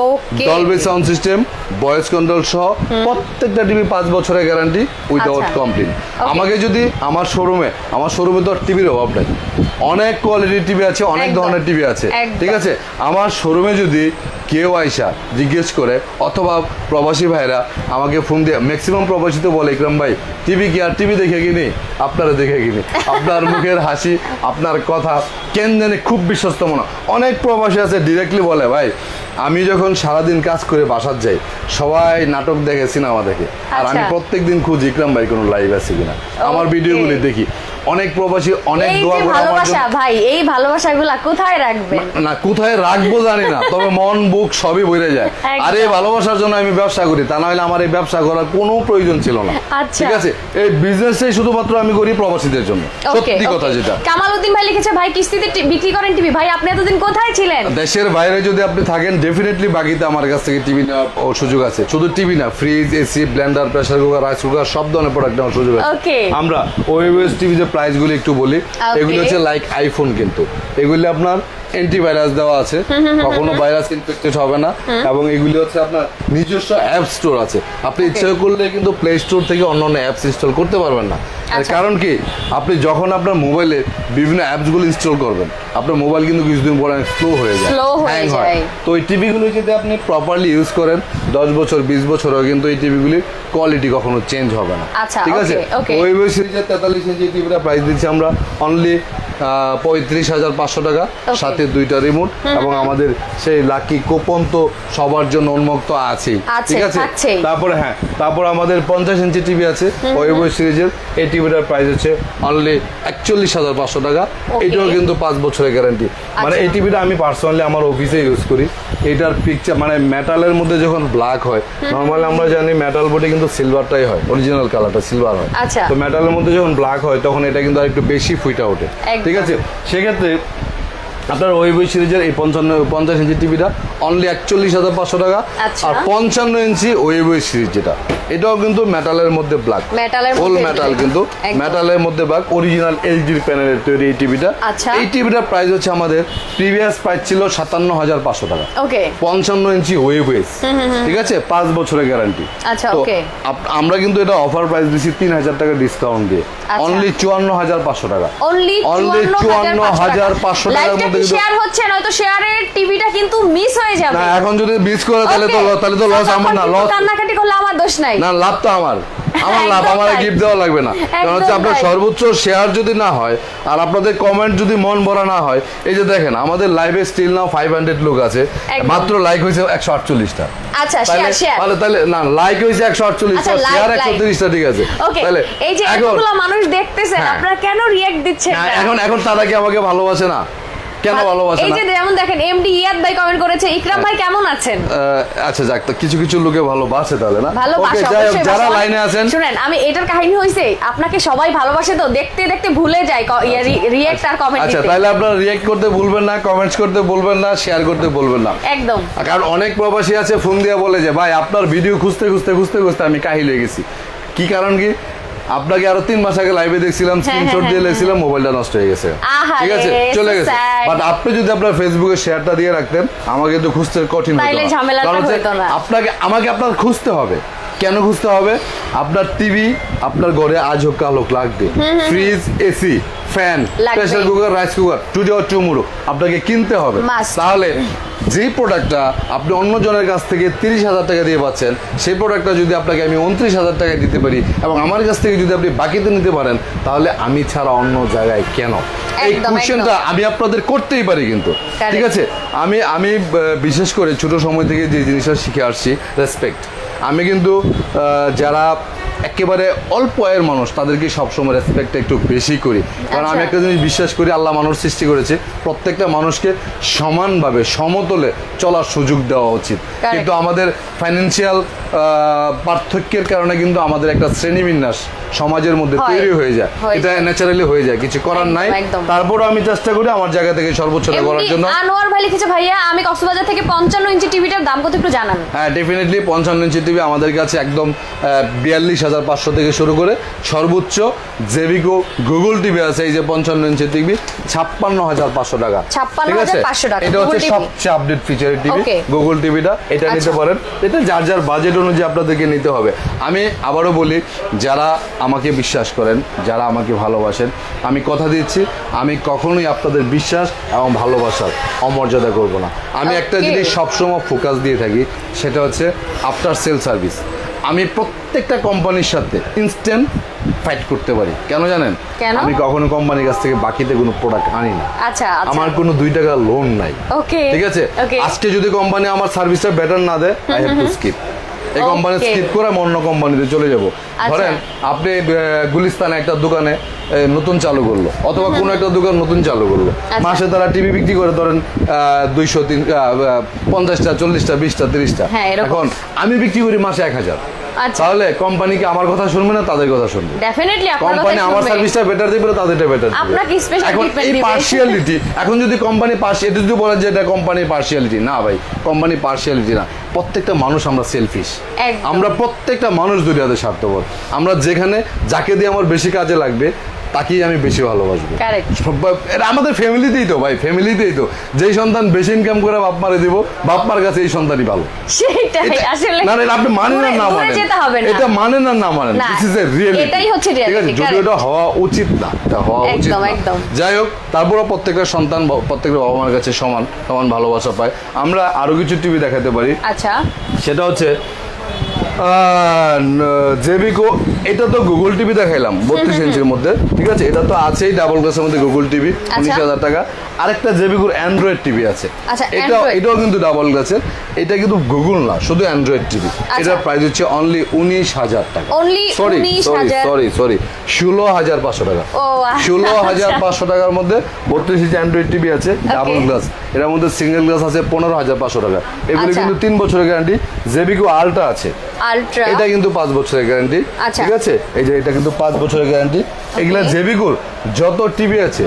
okay, Dolby sound system, voice control সহ প্রত্যেকটা টিভি 5 বছরের গ্যারান্টি উইদাউট আচ্ছা। কমপ্লেন। Okay. আমাকে যদি আমার শোরুমে তো টিভির অভাব নাই, অনেক কোয়ালিটির টিভি আছে, অনেক একদম। ধরনের টিভি আছে, একদম। ঠিক আছে? আমার শোরুমে যদি কেউ আইসা জিজ্ঞেস করে, অথবা প্রবাসী ভাইরা আমাকে ফোন দিয়ে, ম্যাক্সিমাম প্রবাসী তো বলে, ইকরাম ভাই টিভি কি আর টিভি দেখে কিনি, আপনারা দেখে কিনি, আপনার মুখের হাসি, আপনার কথা কেন জানি খুব বিশ্বস্ত মনে হয়। অনেক প্রবাসী আছে ডিরেক্টলি বলে, ভাই আমি যখন সারাদিন কাজ করে বাসার যাই, সবাই নাটক দেখে, সিনেমা দেখে, আর আমি আচ্ছা। প্রত্যেকদিন খুঁজি ইকরাম ভাই কোনো লাইভ আছে কিনা, আমার Okay. ভিডিওগুলি দেখি। অনেক প্রবাসী অনেক এই দোয়া যে করে আমার ভালোবাসা জন্য। ভাই, এই ভালোবাসাগুলা কোথায় রাখবেন? না, কোথায় রাখবো জানি না, তবে মন বুক সবই ভরে যায়। একদম। আর এই ভালোবাসার জন্য আমি ব্যবসা করি, তা না হলে আমার এই ব্যবসা করার কোনো প্রয়োজন ছিল না। আচ্ছা। ঠিক আছে, এই বিজনেসটাই শুধুমাত্র আমি করি প্রবাসীদের জন্য, Okay, সত্যি কথা okay. যেটা। কামালউদ্দিন ভাই লিখেছে, ভাই কিস্তিতে বিক্রি করেন টিভি। ভাই আপনি এতদিন কোথায় ছিলেন? দেশের বাইরে যদি আপনি থাকেন, ডেফিনেটলি বাকিতে আমার কাছ থেকে টিভি নেওয়ার সুযোগ আছে। শুধু টিভি না, fridge, AC, Blender, pressure cooker, rice cooker, সব ধরনের প্রোডাক্ট নেওয়ার সুযোগ আছে। Okay. আমরা ওয়েবএস টিভি যে প্রাইসগুলি একটু বলি, এগুলো হচ্ছে লাইক আইফোন, কিন্তু এগুলি আপনার অ্যান্টিভাইরাস দেওয়া আছে, কখনো ভাইরাস ইনফেক্টেড হবে না, এবং এগুলি হচ্ছে আপনার নিজস্ব অ্যাপ স্টোর আছে। আপনি ইচ্ছা করলে কিন্তু প্লে স্টোর থেকে অন্যান্য অ্যাপস ইনস্টল করতে পারবেন না। আচ্ছা। কারণ কি, আপনি যখন আপনার মোবাইলে বিভিন্ন অ্যাপসগুলো ইনস্টল করবেন, আপনার মোবাইল কিন্তু কিছুদিন পরে স্লো হয়ে যায়, Slow হয়ে hang যায়। তো এই টিভিগুলো যদি আপনি প্রপারলি ইউজ করেন, 10 বছর 20 বছরও কিন্তু এই টিভিগুলির কোয়ালিটি কখনো চেঞ্জ হবে না। আচ্ছা, ঠিক আছে? okay, okay. ওই সিরিজের 43 ইঞ্চি টিভিটা প্রাইস দিচ্ছি আমরা অনলি 35,500 টাকা, সাথে 2টা রিমোট, এবং আমাদের সেই লাকি কুপন তো সবার জন্য উন্মুক্ত আছেই, আছে, ঠিক আছে? থাকছেই। তারপর আমাদের 50 ইঞ্চি টিভি আছে ওয়েব সিরিজের, এই টিভিটার প্রাইস হচ্ছে অনলি 41,500 টাকা। Okay. এটাও কিন্তু 5 বছরের গ্যারান্টি। মানে আচ্ছা। এই টিভিটা আমি পার্সোনালি আমার অফিসে ইউজ করি। এটার পিকচার মানে মেটালের মধ্যে যখন ব্ল্যাক হয়, নর্মালি আমরা জানি মেটাল বোর্ডে কিন্তু সিলভারটাই হয়, অরিজিনাল কালারটা সিলভার হয়। আচ্ছা। তো মেটালের মধ্যে যখন ব্ল্যাক হয়, তখন এটা কিন্তু আরেকটু বেশি ফুইটা ওঠে, একদম। ঠিক আছে? সেক্ষেত্রে আপনার ওয়েবই সিরিজের এই 50 ইঞ্চি টিভিটা অনলি 41,500 টাকা। আর 55 ইঞ্চি ওয়েবই সিরিজ যেটা, এটাও কিন্তু মেটালের মধ্যে ব্ল্যাক, ফুল মেটাল, কিন্তু মেটালের মধ্যে ব্ল্যাক, অরিজিনাল এলজির প্যানেলের তৈরি এই টিভিটা। এই টিভিটার প্রাইস হচ্ছে আমাদের প্রিভিয়াস প্রাইস ছিল 57,500 টাকা। 55 ইঞ্চি ওয়েবএস, ঠিক আছে, 5 বছরের গ্যারান্টি। তো আমরা কিন্তু এটা অফার প্রাইস দিছি 3,000 টাকা ডিসকাউন্ট দিয়ে, অনলি 54,500 টাকা। অনলি 54,500 টাকার মধ্যে শেয়ার হচ্ছে, নয়তো শেয়ারের টিভিটা কিন্তু মিস হয়ে যাবে। না, এখন যদি মিস করে তাহলে তো লস আমার না, লস কান্নাকাটি করলে আমার দোষ নাই, না লাভ তো আমার লাভ, আমার গিফট দেওয়া লাগবে না। কারণ হচ্ছে আপনার সর্বোচ্চ শেয়ার যদি না হয় আর আপনাদের কমেন্ট যদি মন ভরা না হয়, এই যে দেখেন আমাদের লাইভে স্টিল নাও 500 লোক আছে, মাত্র লাইক হয়েছে 148টা। আচ্ছা, তাহলে না, লাইক হয়েছে 148টা, শেয়ার 130টা, ঠিক আছে। তাহলে এই যে এতগুলো মানুষ দেখতেছেন, আপনারা কেন রিঅ্যাক্ট দিচ্ছেন? এখন তারা কি আমাকে ভালোবাসে না? কেন ভালোবাসে না? এই যে যেমন দেখেন এমডি ইয়াদ ভাই কমেন্ট করেছে, ইকরাম ভাই কেমন আছেন? আচ্ছা যাক, তো কিছু লোকে ভালোবাসে তাহলে না। ওকে, যারা লাইনে আছেন শুনেন, আমি এটার কাহিনী হইছে, আপনাকে সবাই ভালোবাসে তো দেখতে দেখতে ভুলে যায় রিঅ্যাক্ট আর কমেন্ট দিতে। আচ্ছা, তাহলে আপনারা রিঅ্যাক্ট করতে ভুলবেন না, কমেন্টস করতে ভুলবেন না, শেয়ার করতে ভুলবেন না একদম। কারণ অনেক প্রবাসী আছে ফোন দিয়ে বলে যে ভাই আপনার ভিডিও খুঁজতে আমি কাহিল হয়ে গেছি। কি কারণ কি? আপনাকে আরো 3 মাস আগে লাইভে দেখছিলাম, স্ক্রিনশট দিয়ে লেছিলাম, মোবাইলটা নষ্ট হয়ে গেছে, ঠিক আছে, চলে গেছে। বাট আপনি যদি আপনার ফেসবুকে শেয়ারটা দিয়ে রাখতেন, আমাকে তো খুঁজতে কঠিন হতো না। কারণ আমাকে আপনার খুঁজতে হবে। কেন খুঁজতে হবে? আপনার টিভি আপনার ঘরে আজ হোক কাল হোক লাগবে, fridge, AC, fan, pressure cooker, rice cooker, today or tomorrow আপনাকে কিনতে হবে। তাহলে যেই প্রোডাক্টটা আপনি অন্য জনের কাছ থেকে 30,000 টাকা দিয়ে পাচ্ছেন, সেই প্রোডাক্টটা যদি আপনাকে আমি 29,000 টাকায় দিতে পারি এবং আমার কাছ থেকে যদি আপনি বাকিতে নিতে পারেন, তাহলে আমি ছাড়া অন্য জায়গায় কেন? এই কোশ্চেনটা আমি আপনাদের করতেই পারি কিন্তু, ঠিক আছে। আমি বিশেষ করে ছোট সময় থেকে যে জিনিসটা শিখে আসছি, রেসপেক্ট। আমি কিন্তু যারা একেবারে অল্প আয়ের মানুষ তাদেরকে সবসময় রেসপেক্টটা একটু বেশি করি, কারণ আমি একটা জিনিস বিশ্বাস করি, আল্লাহ মানুষ সৃষ্টি করেছে, প্রত্যেকটা মানুষকে সমানভাবে সমতলে চলার সুযোগ দেওয়া উচিত। কিন্তু আমাদের ফাইন্যান্সিয়াল পার্থক্যের কারণে কিন্তু আমাদের একটা শ্রেণীবিন্যাস সমাজের মধ্যে তৈরি হয়ে যায়, এটা ন্যাচারালি হয়ে যায়, কিছু করার নাই। তারপরও আমি চেষ্টা করি আমার জায়গা থেকে সর্বোচ্চটা করার জন্য। আনোয়ার ভাই লিখেছে, ভাইয়া আমি কক্সবাজার থেকে 55 ইঞ্চি টিভিটার দাম কত একটু জানান। হ্যাঁ, ডেফিনেটলি 55 ইঞ্চি টিভি আমাদের কাছে একদম 42,500 থেকে শুরু করে সর্বোচ্চ জেবিকো গুগল টিভি আছে, এই যে 55 ইঞ্চি টিভি 56,500 টাকা, ঠিক আছে। এটা হচ্ছে সবচেয়ে আপডেট ফিচারের টিভি গুগল টিভিটা, এটা নিতে পারেন। এটা যার বাজেট অনুযায়ী আপনাদেরকে নিতে হবে। আমি আবারও বলি, যারা আমাকে বিশ্বাস করেন, যারা আমাকে ভালোবাসেন, আমি কথা দিচ্ছি আমি কখনোই আপনাদের বিশ্বাস এবং ভালোবাসার অমর্যাদা করব না। আমি একটা জিনিস সবসময় ফোকাস দিয়ে থাকি, সেটা হচ্ছে আফটার সেল সার্ভিস। আমি প্রত্যেকটা কোম্পানির সাথে ইনস্ট্যান্ট ফাইট করতে পারি। কেন জানেন? আমি কখনো কোম্পানির কাছ থেকে বাকিতে কোনো প্রোডাক্ট আনি না। আমার কোনো 2 টাকা লোন নাই, ঠিক আছে। আজকে যদি কোম্পানি আমার সার্ভিসটা বেটার না দেয়, আই হ্যাভ টু স্কিপ। এই কোম্পানি স্কিপ করে আমি অন্য কোম্পানিতে চলে যাব। ধরেন আপনি গুলিস্তানে একটা দোকানে নতুন চালু করলো, অথবা কোনো একটা দোকান নতুন চালু করলো, মাসে তারা টিভি বিক্রি করে ধরেন 200, 50টা, 40টা, 20টা, 30টা। এখন আমি বিক্রি করি মাসে 1,000, তাহলে কোম্পানি কি আমার কথা শুনবে না তাদের কথা শুনবে? ডেফিনেটলি কোম্পানি আমার সার্ভিসটা বেটার দিবে, তাদেরটা বেটার দিবে। আপনাকে স্পেশাল এখন এই পার্শিয়ালিটি, এখন যদি কোম্পানি এটা যদি বলে যে এটা কোম্পানির পার্শিয়ালিটি, না ভাই, কোম্পানি পার্শিয়ালিটি না। প্রত্যেকটা মানুষ আমরা সেলফিশ, আমরা প্রত্যেকটা মানুষ দুনিয়াতে স্বার্থপর। আমরা যেখানে যাকে দিয়ে আমার বেশি কাজে লাগবে তাকেই আমি বেশি ভালোবাসবো। এটা আমাদের ফ্যামিলিতেই তো ভাই, ফ্যামিলিতেই তো যেই সন্তান বেশি ইনকাম করে বাপ মারে দিব, বাপ মার কাছে এই সন্তানই ভালো। না না, আপনি মানেন না মানেন, এটা মানেন না মানেন, দিস ইজ এ রিয়েলিটি, এটাই হচ্ছে রিয়েলিটি। যদি এটা হওয়া উচিত না, এটা হওয়া উচিত না। যাই হোক, তারপরও প্রত্যেকটা সন্তান প্রত্যেকটা বাবা মার কাছে সমান ভালোবাসা পায়। আমরা আরো কিছু টিভি দেখাতে পারি। আচ্ছা, সেটা হচ্ছে জেবিকো। এটা তো গুগল টিভি দেখাইলাম 32 ইঞ্চির মধ্যে, ঠিক আছে। এটা তো আছেই ডাবল গ্লাসের মধ্যে গুগল টিভি, 19,000 টাকা। আরেকটা জেবিকোর অ্যান্ড্রয়েড টিভি আছে, এটাও কিন্তু ডাবল গ্লাসের। এটা কিন্তু গুগল না, শুধু অ্যান্ড্রয়েড টিভি। এটার প্রাইস হচ্ছে অনলি 19,000 টাকা। সরি 16,500 টাকা। 16,500 টাকার মধ্যে 32 ইঞ্চি অ্যান্ড্রয়েড টিভি আছে, ডাবল গ্লাস। এর মধ্যে সিঙ্গেল গ্লাস আছে 15,500 টাকা। এগুলো কিন্তু 3 বছরের গ্যারান্টি। জেবিকো আলট্রা আছে, আলট্রা এটা কিন্তু 5 বছরের গ্যারান্টি, ঠিক আছে? এই যে এটা কিন্তু 5 বছরের গ্যারান্টি। এগুলা জেবিকোর যত টিভি আছে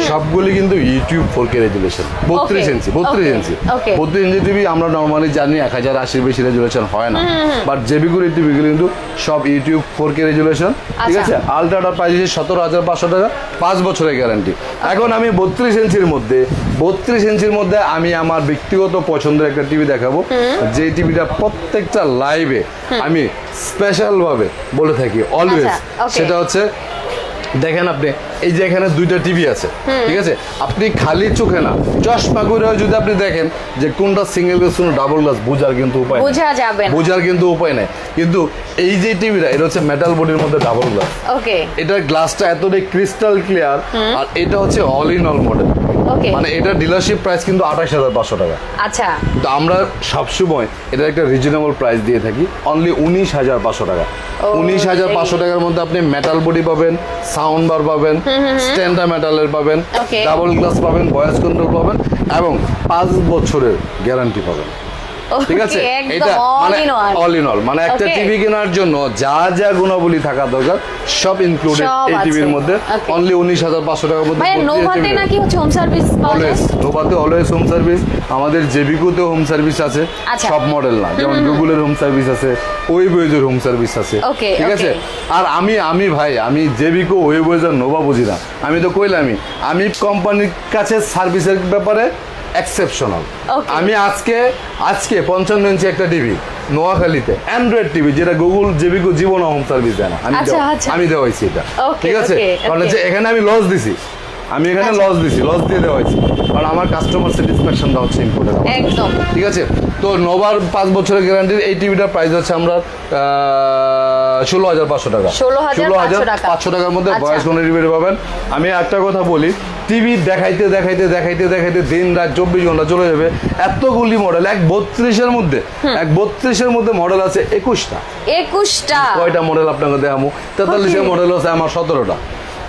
সবগুলি কিন্তু ইউটিউব 4K রেজুলেশন, 32 ইঞ্চি 32 ইঞ্চি টিভি আমরা নরমালি জানি 1080 বেশি রেজুলেশন হয় না, বাট জেবিকোর এই টিভিগুলো কিন্তু সব ইউটিউব 4K রেজুলেশন, ঠিক আছে? আলট্রাটার প্রাইস 17,500 টাকা, 5 বছরের গ্যারান্টি। এখন আমি 32 ইঞ্চির মধ্যে আমি আমার ব্যক্তিগত পছন্দের একটা টিভি দেখাবো, যে টিভিটা প্রত্যেকটা লাইভে আমি স্পেশাল ভাবে বলে থাকি অলওয়েজ। সেটা হচ্ছে, দেখেন আপনি এই যে এখানে দুইটা টিভি আছে, ঠিক আছে? আপনি খালি চোখে না, চশমা করে যদি আপনি দেখেন যে কোনটা সিঙ্গেল গ্লাস কোনটা ডাবল গ্লাস, বোঝার কিন্তু উপায় নাই। কিন্তু এই যে টিভিটা, এটা হচ্ছে মেটাল বডির মধ্যে ডাবল গ্লাস, এটার গ্লাসটা এতটাই ক্রিস্টাল ক্লিয়ার, আর এটা হচ্ছে অল ইন অল মডেল। মানে এটা ডিলারশিপ প্রাইস কিন্তু 28,500 টাকা। আচ্ছা, তো আমরা সবসময় এটা একটা রিজনেবল প্রাইস দিয়ে থাকি, অনলি 19,500 টাকা। 19,500 টাকার মধ্যে আপনি মেটাল বডি পাবেন, সাউন্ড বার পাবেন, স্ট্যান্ডার্ড মেটালের পাবেন, ডাবল গ্লাস পাবেন, ভয়েস কন্ট্রোল পাবেন এবং 5 বছরের গ্যারান্টি পাবেন, ঠিক আছে? এটা মানে অল ইন অল, মানে একটা টিভি কেনার জন্য যা যা গুণাবলী থাকা দরকার সব ইনক্লুডেড এই টিভির মধ্যে। অনলি 19,500 টাকার মধ্যে। নোভাতে নাকি হচ্ছে হোম সার্ভিস পাওয়া যায়? নোভাতে অলওয়েজ হোম সার্ভিস, আমাদের জেবিকোতে হোম সার্ভিস আছে, সব মডেল না, যেমন গুগলের হোম সার্ভিস আছে, ওয়েবওয়েজের হোম সার্ভিস আছে, ঠিক আছে? আর আমি ভাই, আমি জেবিকো, ওয়েবওয়েজ আর নোভা বুঝি না। আমি তো কইলামই, আমি কোম্পানির কাছে সার্ভিসের ব্যাপারে এক্সেপশনাল। আমি আজকে 55 ইঞ্চি একটা টিভি নোয়াখালীতে, অ্যান্ড্রয়েড টিভি, যেটা গুগল জেবিকো জীবন হোম সার্ভিস দেয় না, আমি দেওয়াইছি এটা, ঠিক আছে? কারণ হচ্ছে এখানে আমি লস দিছি, লস দিয়ে দেওয়া হয়েছে, কারণ আমার কাস্টমার স্যাটিসফ্যাকশনটা হচ্ছে ইম্পর্টেন্ট, একদম, ঠিক আছে? তো নোভার 5 বছরের গ্যারান্টির এই টিভিটার প্রাইস হচ্ছে আমরা 16,500 টাকা, 16,500 টাকার মধ্যে ভয়েস কন্ট্রোল পাবেন। আমি একটা কথা বলি, টিভি দেখাইতে দিন রাত 24 ঘন্টা চলে যাবে। এতগুলি মডেল, এক 32-এর মধ্যে মডেল আছে 21টা। কয়টা মডেল আপনাকে দেখাবো? 43-এর মডেল আছে আমার 17টা।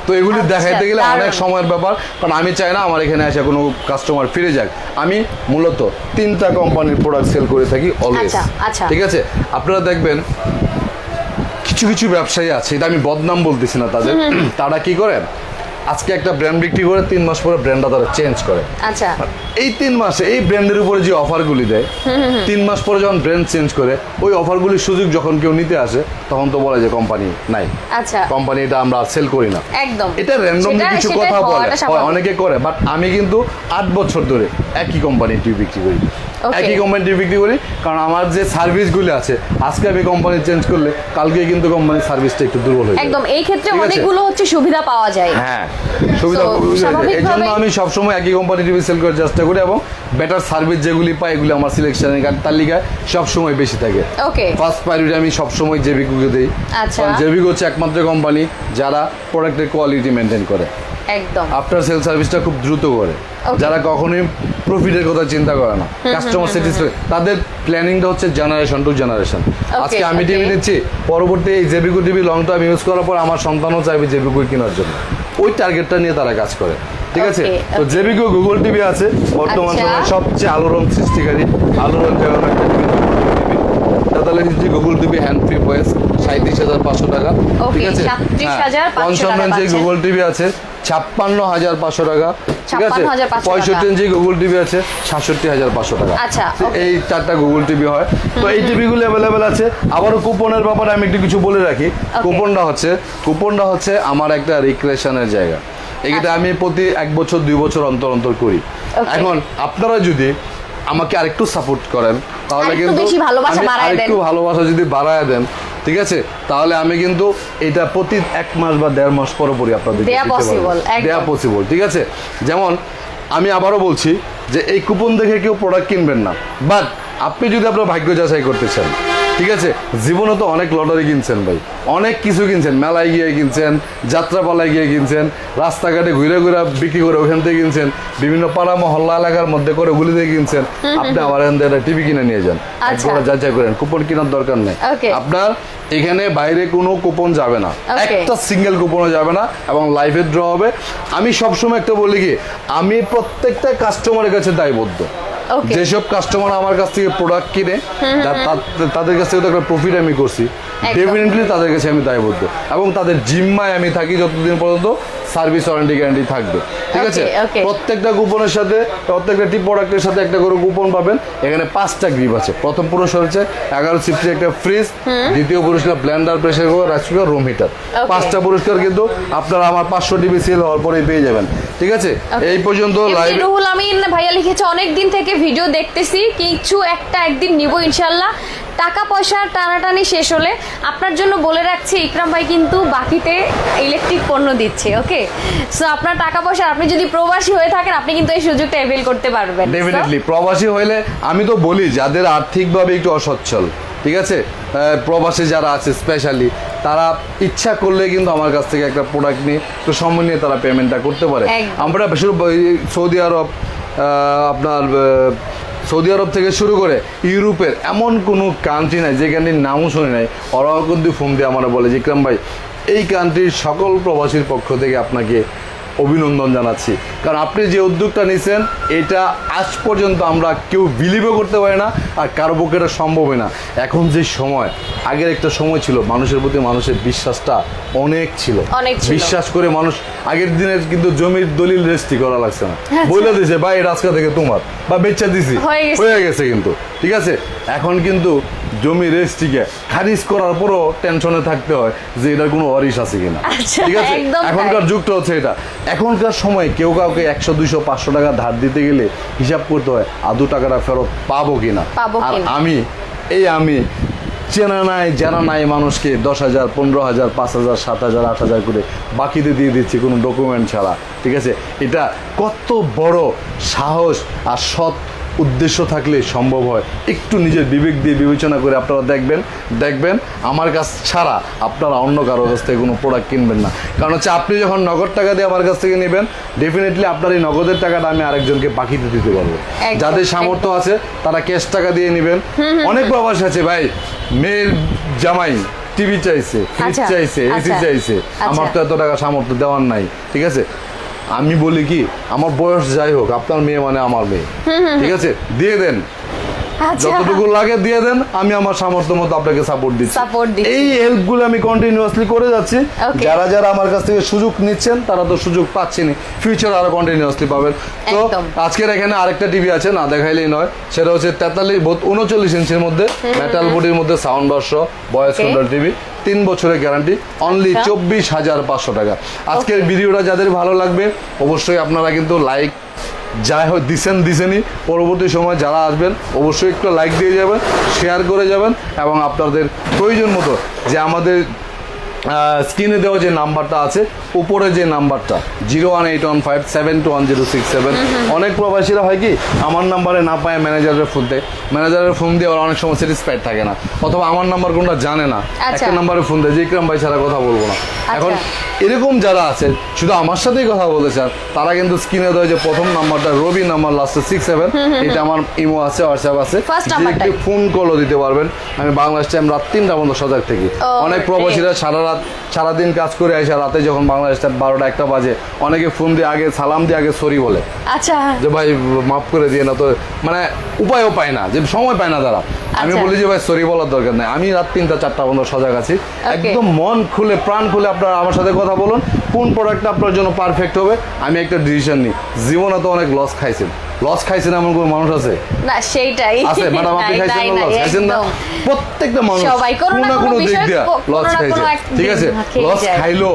তো এগুলি দেখাইতে গেলে অনেক সময়ের ব্যাপার, কারণ আমি চাই না আমার এখানে এসে কোনো কাস্টমার ফিরে যাক। আমি মূলত 3টা কোম্পানির প্রোডাক্ট সেল করে থাকি অলওয়েজ, ঠিক আছে? আপনারা দেখবেন কিছু ব্যবসায়ী আছে, এটা আমি বদনাম বলতেছি না তাদের, তারা কি করে, আজকে একটা ব্র্যান্ড বিক্রি করে 3 মাস পরে ব্র্যান্ডটা তারা চেঞ্জ করে। আচ্ছা, এই 3 মাসে এই ব্র্যান্ডের উপরে যে অফারগুলি দেয়, 3 মাস পরে যখন ব্র্যান্ড চেঞ্জ করে, ওই অফারগুলির সুযোগ যখন কেউ নিতে আসে, তখন তো বলে যে কোম্পানি নাই, কোম্পানি এটা আমরা সেল করি না। একদম, এটা র্যান্ডমলি কিছু কথা বলে, অনেকে করে, বাট আমি কিন্তু 8 বছর ধরে একই কোম্পানির টিভি বিক্রি করি, কারণ আমার যে সার্ভিসগুলি আছে, আজকে আমি কোম্পানি চেঞ্জ করলে কালকে কিন্তু কোম্পানির সার্ভিসটা একটু দুর্বল হয়ে যায়। একদম, এই ক্ষেত্রে অনেকগুলো হচ্ছে সুবিধা পাওয়া যায়। হ্যাঁ, সুবিধা, এই জন্য আমি সবসময় একই কোম্পানি টিভি সেল করার চেষ্টা করি, এবং বেটার সার্ভিস যেগুলি পাই এগুলি আমার সিলেকশনের তালিকায় সবসময় বেশি থাকে। ফার্স্ট প্রায়োরিটি আমি সবসময় জেবিকোকে দিই, কারণ জেবিকো হচ্ছে একমাত্র কোম্পানি যারা প্রোডাক্টের কোয়ালিটি মেনটেন করে, একদম আফটার সেল সার্ভিসটা খুব দ্রুত করে, যারা কখনোই প্রফিটের কথা চিন্তা করে না, কাস্টমার স্যাটিসফ্যাকশন, তাদের প্ল্যানিংটা হচ্ছে জেনারেশন টু জেনারেশন। আজকে আমি টিভি নিচ্ছি, পরবর্তী এই জেবিকো টিভি লং টাইম ইউজ করার পর আমার সন্তানও চাইবে জেবিকো কেনার জন্য, ওই টার্গেটটা নিয়ে তারা কাজ করে, ঠিক আছে? তো জেবিকো গুগল টিভি আছে বর্তমান সময়ে সবচেয়ে আলোড়ন সৃষ্টিকারী, আলোড়ন জায়গার একটা TV, Google TV hand free voice 37,500 টাকা, ঠিক আছে? 55 ইঞ্চি গুগল টিভি আছে 56,500 টাকা, ঠিক আছে? 65 ইঞ্চি গুগল টিভি আছে 67,500 টাকা। এই 4টা গুগল টিভি হয়। তো এই টিভিগুলো অ্যাভেলেবেল আছে। আবারও কুপনের ব্যাপারে আমি একটু কিছু বলে রাখি। কুপনটা হচ্ছে আমার একটা রিক্রিয়েশনের জায়গা, এটা আমি প্রতি 1 বছর 2 বছর অন্তর করি। এখন আপনারা যদি আমাকে আরেকটু সাপোর্ট করেন, তাহলে কিন্তু আরেকটু ভালোবাসা যদি বাড়ায় দেন, ঠিক আছে, তাহলে আমি কিন্তু এটা প্রতি 1 মাস বা 1.5 মাস পরপরই আপনাদের দেয়া পসিবল, ঠিক আছে? যেমন আমি আবারও বলছি যে এই কুপন দেখে কেউ প্রোডাক্ট কিনবেন না, বাট আপনি যদি আপনার ভাগ্য যাচাই করতে চান, ঠিক আছে, জীবনে তো অনেক লটারি কিনছেন ভাই, অনেক কিছু কিনছেন, মেলায় গিয়ে কিনছেন, যাত্রাপালায় গিয়ে কিনছেন, রাস্তাঘাটে ঘুরে বিক্রি করে ওখান থেকে কিনছেন, বিভিন্ন পাড়া মহল্লা এলাকার মধ্যে করে ওগুলি থেকে কিনছেন। আপনি আবার এখান থেকে একটা টিভি কিনে নিয়ে যান, যাচাই করেন, কুপন কেনার দরকার নেই। আপনার এখানে বাইরে কোনো কুপন যাবে না, একটা সিঙ্গেল কুপনও যাবে না, এবং লাইভে ড্র হবে। আমি সবসময় একটা বলি কি, আমি প্রত্যেকটা কাস্টমারের কাছে দায়বদ্ধ, যেসব কাস্টমার আমার কাছ থেকে প্রোডাক্ট কিনে তাদের কাছ থেকে তো একটা প্রফিট আমি করছি, ডেফিনেটলি তাদের কাছে আমি দায়বদ্ধ এবং তাদের জিম্মায় আমি থাকি যতদিন পর্যন্ত সার্ভিস ওয়ারেন্টি গ্যারান্টি থাকবে। ঠিক আছে, প্রত্যেকটা কুপনের সাথে প্রত্যেকটা টি প্রোডাক্টের সাথে একটা করে কুপন পাবেন। এখানে 5টা গ্রিপ আছে। প্রথম পুরস্কার হচ্ছে 11 সিফটি একটা ফ্রিজ, দ্বিতীয় পুরস্কার blender, pressure cooker, rice cooker, room heater. 5টা পুরস্কার কিন্তু আপনারা আমার 500 টিভি সেল হওয়ার পরেই পেয়ে যাবেন। ঠিক আছে, এই পর্যন্ত লাইভ রুহুল আমিন ভাইয়া লিখেছে অনেক দিন থেকে ভিডিও দেখতেছি, কিছু একটা একদিন নিব ইনশাল্লাহ। টাকা পয়সার টানাটানি শেষ হলে আপনার জন্য বলে রাখছি, ইকরাম ভাই কিন্তু বাকিতে ইলেকট্রিক পণ্য দিচ্ছে। ওকে, সো আপনার টাকা পয়সা, আপনি যদি প্রবাসী হয়ে থাকেন আপনি কিন্তু এই সুযোগটা অ্যাভেল করতে পারবেন। ডেফিনেটলি প্রবাসী হইলে আমি তো বলি যাদের আর্থিকভাবে একটু অসচ্ছল, ঠিক আছে, প্রবাসী যারা আছে স্পেশালি, তারা ইচ্ছা করলে কিন্তু আমার কাছ থেকে একটা প্রোডাক্ট নিয়ে একটু সময় নিয়ে তারা পেমেন্টটা করতে পারে। আমরা বেশি সৌদি আরব, আপনার সৌদি আরব থেকে শুরু করে ইউরোপের এমন কোনো কান্ট্রি নাই যে কান্ট্রির নামও শুনি নাই, ওরাও কিন্তু ফোন দিয়ে আমরা বলে যে ইকরাম ভাই এই কান্ট্রির সকল প্রবাসীর পক্ষ থেকে আপনাকে অভিনন্দন জানাচ্ছি, কারণ আপনি যে উদ্যোগটা নিয়েছেন এটা আজ পর্যন্ত আমরা কেউ বিলিভও করতে পারি না, আর কারো পক্ষে এটা সম্ভবই না। এখন যে সময়, আগের একটা সময় ছিল মানুষের প্রতি মানুষের বিশ্বাসটা অনেক ছিল, বিশ্বাস করে মানুষ আগের দিনের কিন্তু জমির দলিল রেজিস্ট্রি করা লাগছে না, বলে দিয়েছে ভাই এটা আজকে থেকে তোমার, বা বেচা দিছি, হয়ে গেছে কিন্তু। ঠিক আছে, এখন কিন্তু জমি রেজিস্ট্রিকে খারিজ করার পরও টেনশনে থাকতে হয় যে এটার কোনো ওয়ারিশ আছে কিনা। ঠিক আছে, এখনকার যুগটা হচ্ছে এটা। এখনকার সময় কেউ কাউকে 100, 200, 500 টাকা ধার দিতে গেলে হিসাব করতে হয় আদৌ টাকাটা ফেরত পাবো কিনা। আর আমি চেনা নাই জানা নাই মানুষকে 10,000, 15,000, 5,000, 7,000, 8,000 করে বাকিতে দিয়ে দিচ্ছি কোনো ডকুমেন্ট ছাড়া। ঠিক আছে, এটা কত বড় সাহস আর সৎ উদ্দেশ্য থাকলে সম্ভব হয়। একটু নিজের বিবেক দিয়ে বিবেচনা করে আপনারা দেখবেন আমার কাছ ছাড়া আপনারা অন্য কারো কাছ থেকে কোনো প্রোডাক্ট কিনবেন না। কারণ হচ্ছে আপনি যখন নগদ টাকা দিয়ে আমার কাছ থেকে নেবেন, ডেফিনেটলি আপনার এই নগদের টাকাটা আমি আরেকজনকে বাকিতে দিতে পারবো। যাদের সামর্থ্য আছে তারা ক্যাশ টাকা দিয়ে নেবেন। অনেক প্রবাস আছে ভাই, মেয়ের জামাই টিভি চাইছে, ফ্রিজ চাইছে, এসি চাইছে, আমার তো এত টাকা সামর্থ্য দেওয়ার নাই। ঠিক আছে, আমি বলি কি, আমার বয়স যাই হোক, আপনার মেয়ে মানে আমার মেয়ে। ঠিক আছে, দিয়ে দেন, যতটুকু লাগে দিয়ে দেন, আমি আমার সামর্থ্য মতো আপনাকে সাপোর্ট দিচ্ছি। এই হেল্পগুলো আমি কন্টিনিউয়াসলি করে যাচ্ছি। যারা যারা আমার কাছ থেকে সুযোগ নিচ্ছেন তারা তো সুযোগ পাচ্ছেনি, ফিউচার আরো কন্টিনিউয়াসলি পাবেন। তো আজকের এখানে আরেকটা টিভি আছে, না দেখাইলেই নয়, সেটা হচ্ছে 39 ইঞ্চির মধ্যে মেটাল বডির মধ্যে sound box, voice control TV, 3 বছরের গ্যারান্টি, অনলি 24,500 টাকা। আজকের ভিডিওটা যাদের ভালো লাগবে অবশ্যই আপনারা কিন্তু লাইক যাই হোক দিছেনই, পরবর্তী সময় যারা আসবেন অবশ্যই একটু লাইক দিয়ে যাবেন, শেয়ার করে যাবেন, এবং আপনাদের প্রয়োজন মতো যে আমাদের স্ক্রিনে দেওয়া যে নাম্বারটা আছে, উপরে যে নাম্বারটা 01815721067, অনেক প্রবাসীরা হয় কি আমার নাম্বারে না পায় ম্যানেজারের ফোন দিয়ে ওরা অনেক সময় স্যাটিসফাইড থাকে না, অথবা আমার নাম্বার কোনটা জানে না, একটা নাম্বারে ফোন দেয় যে ইকরাম ভাই ছাড়া কথা বলবো না। এখন এরকম যারা আছে শুধু আমার সাথেই কথা বলতে চান, তারা কিন্তু স্ক্রিনে দেওয়া যে প্রথম নাম্বারটা রবি নাম্বার লাস্টে 67, এটা আমার ইমো আছে, হোয়াটসঅ্যাপ আছে, যে ফোন কলও দিতে পারবেন। আমি বাংলাদেশ টাইম রাত 3টা পর্যন্ত সজাগ থাকি। অনেক প্রবাসীরা সারাদিন কাজ করে আসে, রাতে যখন বাংলাদেশ টাইম 12টা 1টা বাজে, অনেকে ফোন দিয়ে আগে সালাম দিয়ে আগে সরি বলে, আচ্ছা যে ভাই মাফ করে দিয়ে না, তো মানে উপায়ও পায় না, যে সময় পায় না তারা। আমি বলি যে ভাই সরি বলার দরকার নাই, আমি রাত 3টা 4টা পর্যন্ত সজাগ আছি। একদম মন খুলে প্রাণ খুলে আপনারা আমার সাথে কথা বলুন, কোন প্রোডাক্টটা আপনার জন্য পারফেক্ট হবে, আমি একটা ডিসিশন নিই। জীবনে তো অনেক লস খাইছেন এমন কোন মানুষ আছে না? সেইটাই আছে ম্যাডাম, আপনি খাইছেন না? প্রত্যেকটা মানুষ কোনো না কোনো দিক দিয়ে লস খাইছে। ঠিক আছে, লস খাইলো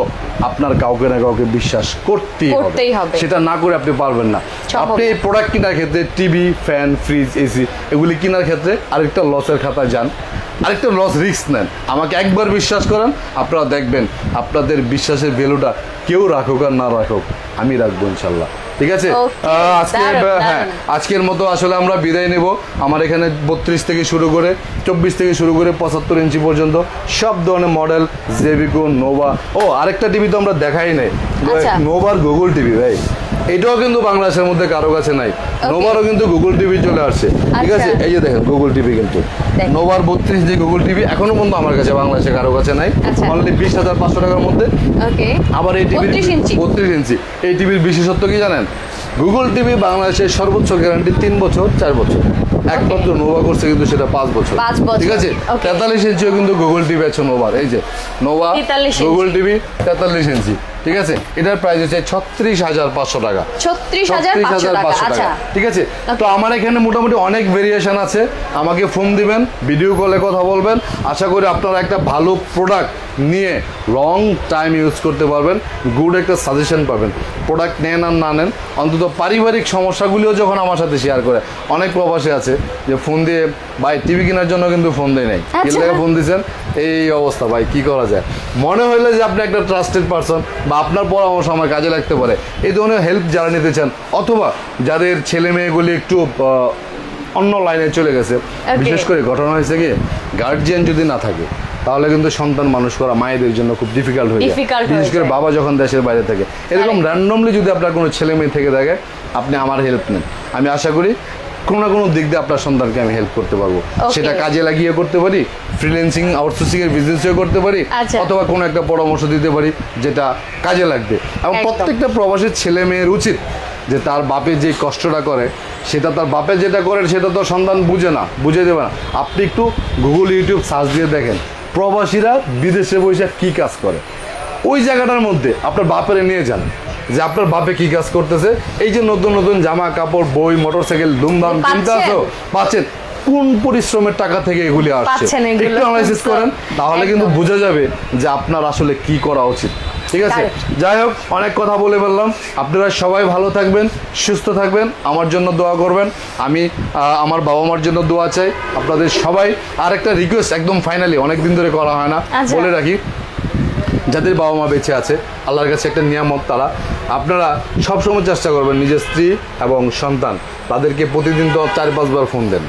আপনার কাউকে না কাউকে বিশ্বাস করতেই হবে, সেটা না করে আপনি পারবেন না। আপনি এই প্রোডাক্ট কেনার ক্ষেত্রে টিভি, ফ্যান, ফ্রিজ, এসি এগুলি কেনার ক্ষেত্রে আরেকটা লসের খাতায় যান, আরেকটা লস রিস্ক নেন। আমাকে একবার বিশ্বাস করেন, আপনারা দেখবেন আপনাদের বিশ্বাসের ভ্যালুটা কেউ রাখুক আর না রাখুক, আমি রাখবো ইনশাল্লাহ। ঠিক আছে, আজকের মতো আসলে আমরা বিদায় নেব। আমার এখানে 32 থেকে শুরু করে 24 থেকে শুরু করে 75 ইঞ্চি পর্যন্ত সব ধরনের মডেল, জেভিকো, নোভা, আরেকটা টিভি তো আমরা দেখাই নাই, নোভার গুগল টিভি ভাই, এটাও কিন্তু বাংলাদেশের মধ্যে কারো কাছে নাই। নোভারও কিন্তু গুগল টিভি চলে আসছে। ঠিক আছে, এই যে দেখেন গুগল টিভি, কিন্তু নোভার 32 যে গুগল টিভি এখনো পর্যন্ত আমার কাছে বাংলাদেশে কারো কাছে নাই, অনলি 20,500 টাকার মধ্যে। আবার এই টিভি 32 ইঞ্চি, এই টিভির বিশেষত্ব কি জানেন? গুগল টিভি বাংলাদেশের সর্বোচ্চ গ্যারান্টি 3 বছর 4 বছর, একমাত্র নোভা করছে কিন্তু সেটা 5 বছর। 5 বছর, ঠিক আছে। 43 ইঞ্চিও কিন্তু গুগল টিভি আছে নোভার, এই যে নোভা 43 ইঞ্চি। গুগল টিভি 43 ইঞ্চি, ঠিক আছে। এটার প্রাইস হচ্ছে 36,500 টাকা। 36,500 টাকা, আচ্ছা ঠিক আছে। তো আমার এখানে মোটামুটি অনেক ভেরিয়েশন আছে, আমাকে ফোন দিবেন, ভিডিও কলে কথা বলবেন, আশা করি আপনারা একটা ভালো প্রোডাক্ট নিয়ে লং টাইম ইউজ করতে পারবেন, গুড একটা সাজেশন পাবেন। প্রোডাক্ট নেন আর না নেন, অন্তত পারিবারিক সমস্যাগুলিও যখন আমার সাথে শেয়ার করে, অনেক প্রবাসী আছে যে ফোন দিয়ে ভাই টিভি কেনার জন্য কিন্তু ফোন দেয় নাই, এর লাগে ফোন দিয়েছেন, এই অবস্থা ভাই কি করা যায়। মনে হইলে যে আপনি একটা ট্রাস্টেড পারসন বা আপনার পরামর্শ আমার কাজে লাগতে পারে, এই ধরনের হেল্প যারা নিতে চান, অথবা যাদের ছেলে মেয়েগুলি একটু অন্য লাইনে চলে গেছে, বিশেষ করে ঘটনা হয়েছে কি গার্জিয়ান যদি না থাকে তাহলে কিন্তু সন্তান মানুষ করা মায়েদের জন্য খুব ডিফিকাল্ট হয়ে যায়, বিশেষ করে বাবা যখন দেশের বাইরে থাকে। এরকম র্যান্ডমলি যদি আপনার কোনো ছেলে মেয়ে থেকে থাকে, আপনি আমার হেল্প নেন, আমি আশা করি কোনো না কোনো দিক দিয়ে আপনার সন্তানকে আমি হেল্প করতে পারবো। সেটা কাজে লাগিয়ে করতে পারি, ফ্রিল্যান্সিং আউটসোর্সিং এর বিজনেসও করতে পারি, অথবা কোনো একটা পরামর্শ দিতে পারি যেটা কাজে লাগবে। এবং প্রত্যেকটা প্রবাসীর ছেলে মেয়ের উচিত যে তার বাপে যে কষ্টটা করে, সেটা তার বাপে যেটা করে সেটা তো সন্তান বুঝে না, বুঝে দেবে না। আপনি একটু গুগল ইউটিউব সার্চ দিয়ে দেখেন প্রবাসীরা বিদেশে বসে কি কাজ করে, ওই জায়গাটার মধ্যে আপনার বাপেরে নিয়ে যান যে আপনার বাপে কি কাজ করতেছে। এই যে নতুন নতুন জামা কাপড়, বই, মোটরসাইকেল ধুমধাম কিনতে আসো, পাচ্ছেন কোন পরিশ্রমের টাকা থেকে এগুলি আসছে, একটু অ্যানালাইসিস করেন, তাহলে কিন্তু বোঝা যাবে যে আপনার আসলে কি করা উচিত। ঠিক আছে। যাই হোক, অনেক কথা বলে ফেললাম। আপনারা সবাই ভালো থাকবেন, সুস্থ থাকবেন, আমার জন্য দোয়া করবেন, আমি আমার বাবা মার জন্য দোয়া চাই। আপনাদের সবাই আর একটা রিকোয়েস্ট, একদম ফাইনালি, অনেকদিন ধরে করা হয় না, বলে রাখি, যাদের বাবা মা বেঁচে আছে, আল্লাহর কাছে একটা নিয়ামত তারা, আপনারা সবসময় চেষ্টা করবেন নিজের স্ত্রী এবং সন্তান তাদেরকে প্রতিদিন তো 4-5 বার ফোন দেন,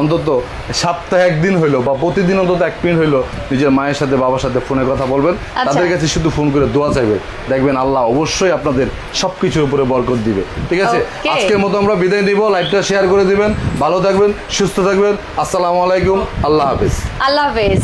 অন্তত সপ্তাহে একদিন হইলো বা প্রতিদিন অন্তত 1 মিনিট হইলো নিজের মায়ের সাথে বাবার সাথে ফোনে কথা বলবেন, তাদের কাছে শুধু ফোন করে দোয়া চাইবে, দেখবেন আল্লাহ অবশ্যই আপনাদের সবকিছুর উপরে বরকত দিবে। ঠিক আছে। আজকের মতো আমরা বিদায় দিব, লাইভটা শেয়ার করে দিবেন, ভালো থাকবেন, সুস্থ থাকবেন, আসসালামু আলাইকুম, আল্লাহ হাফেজ। আল্লাহ হাফেজ।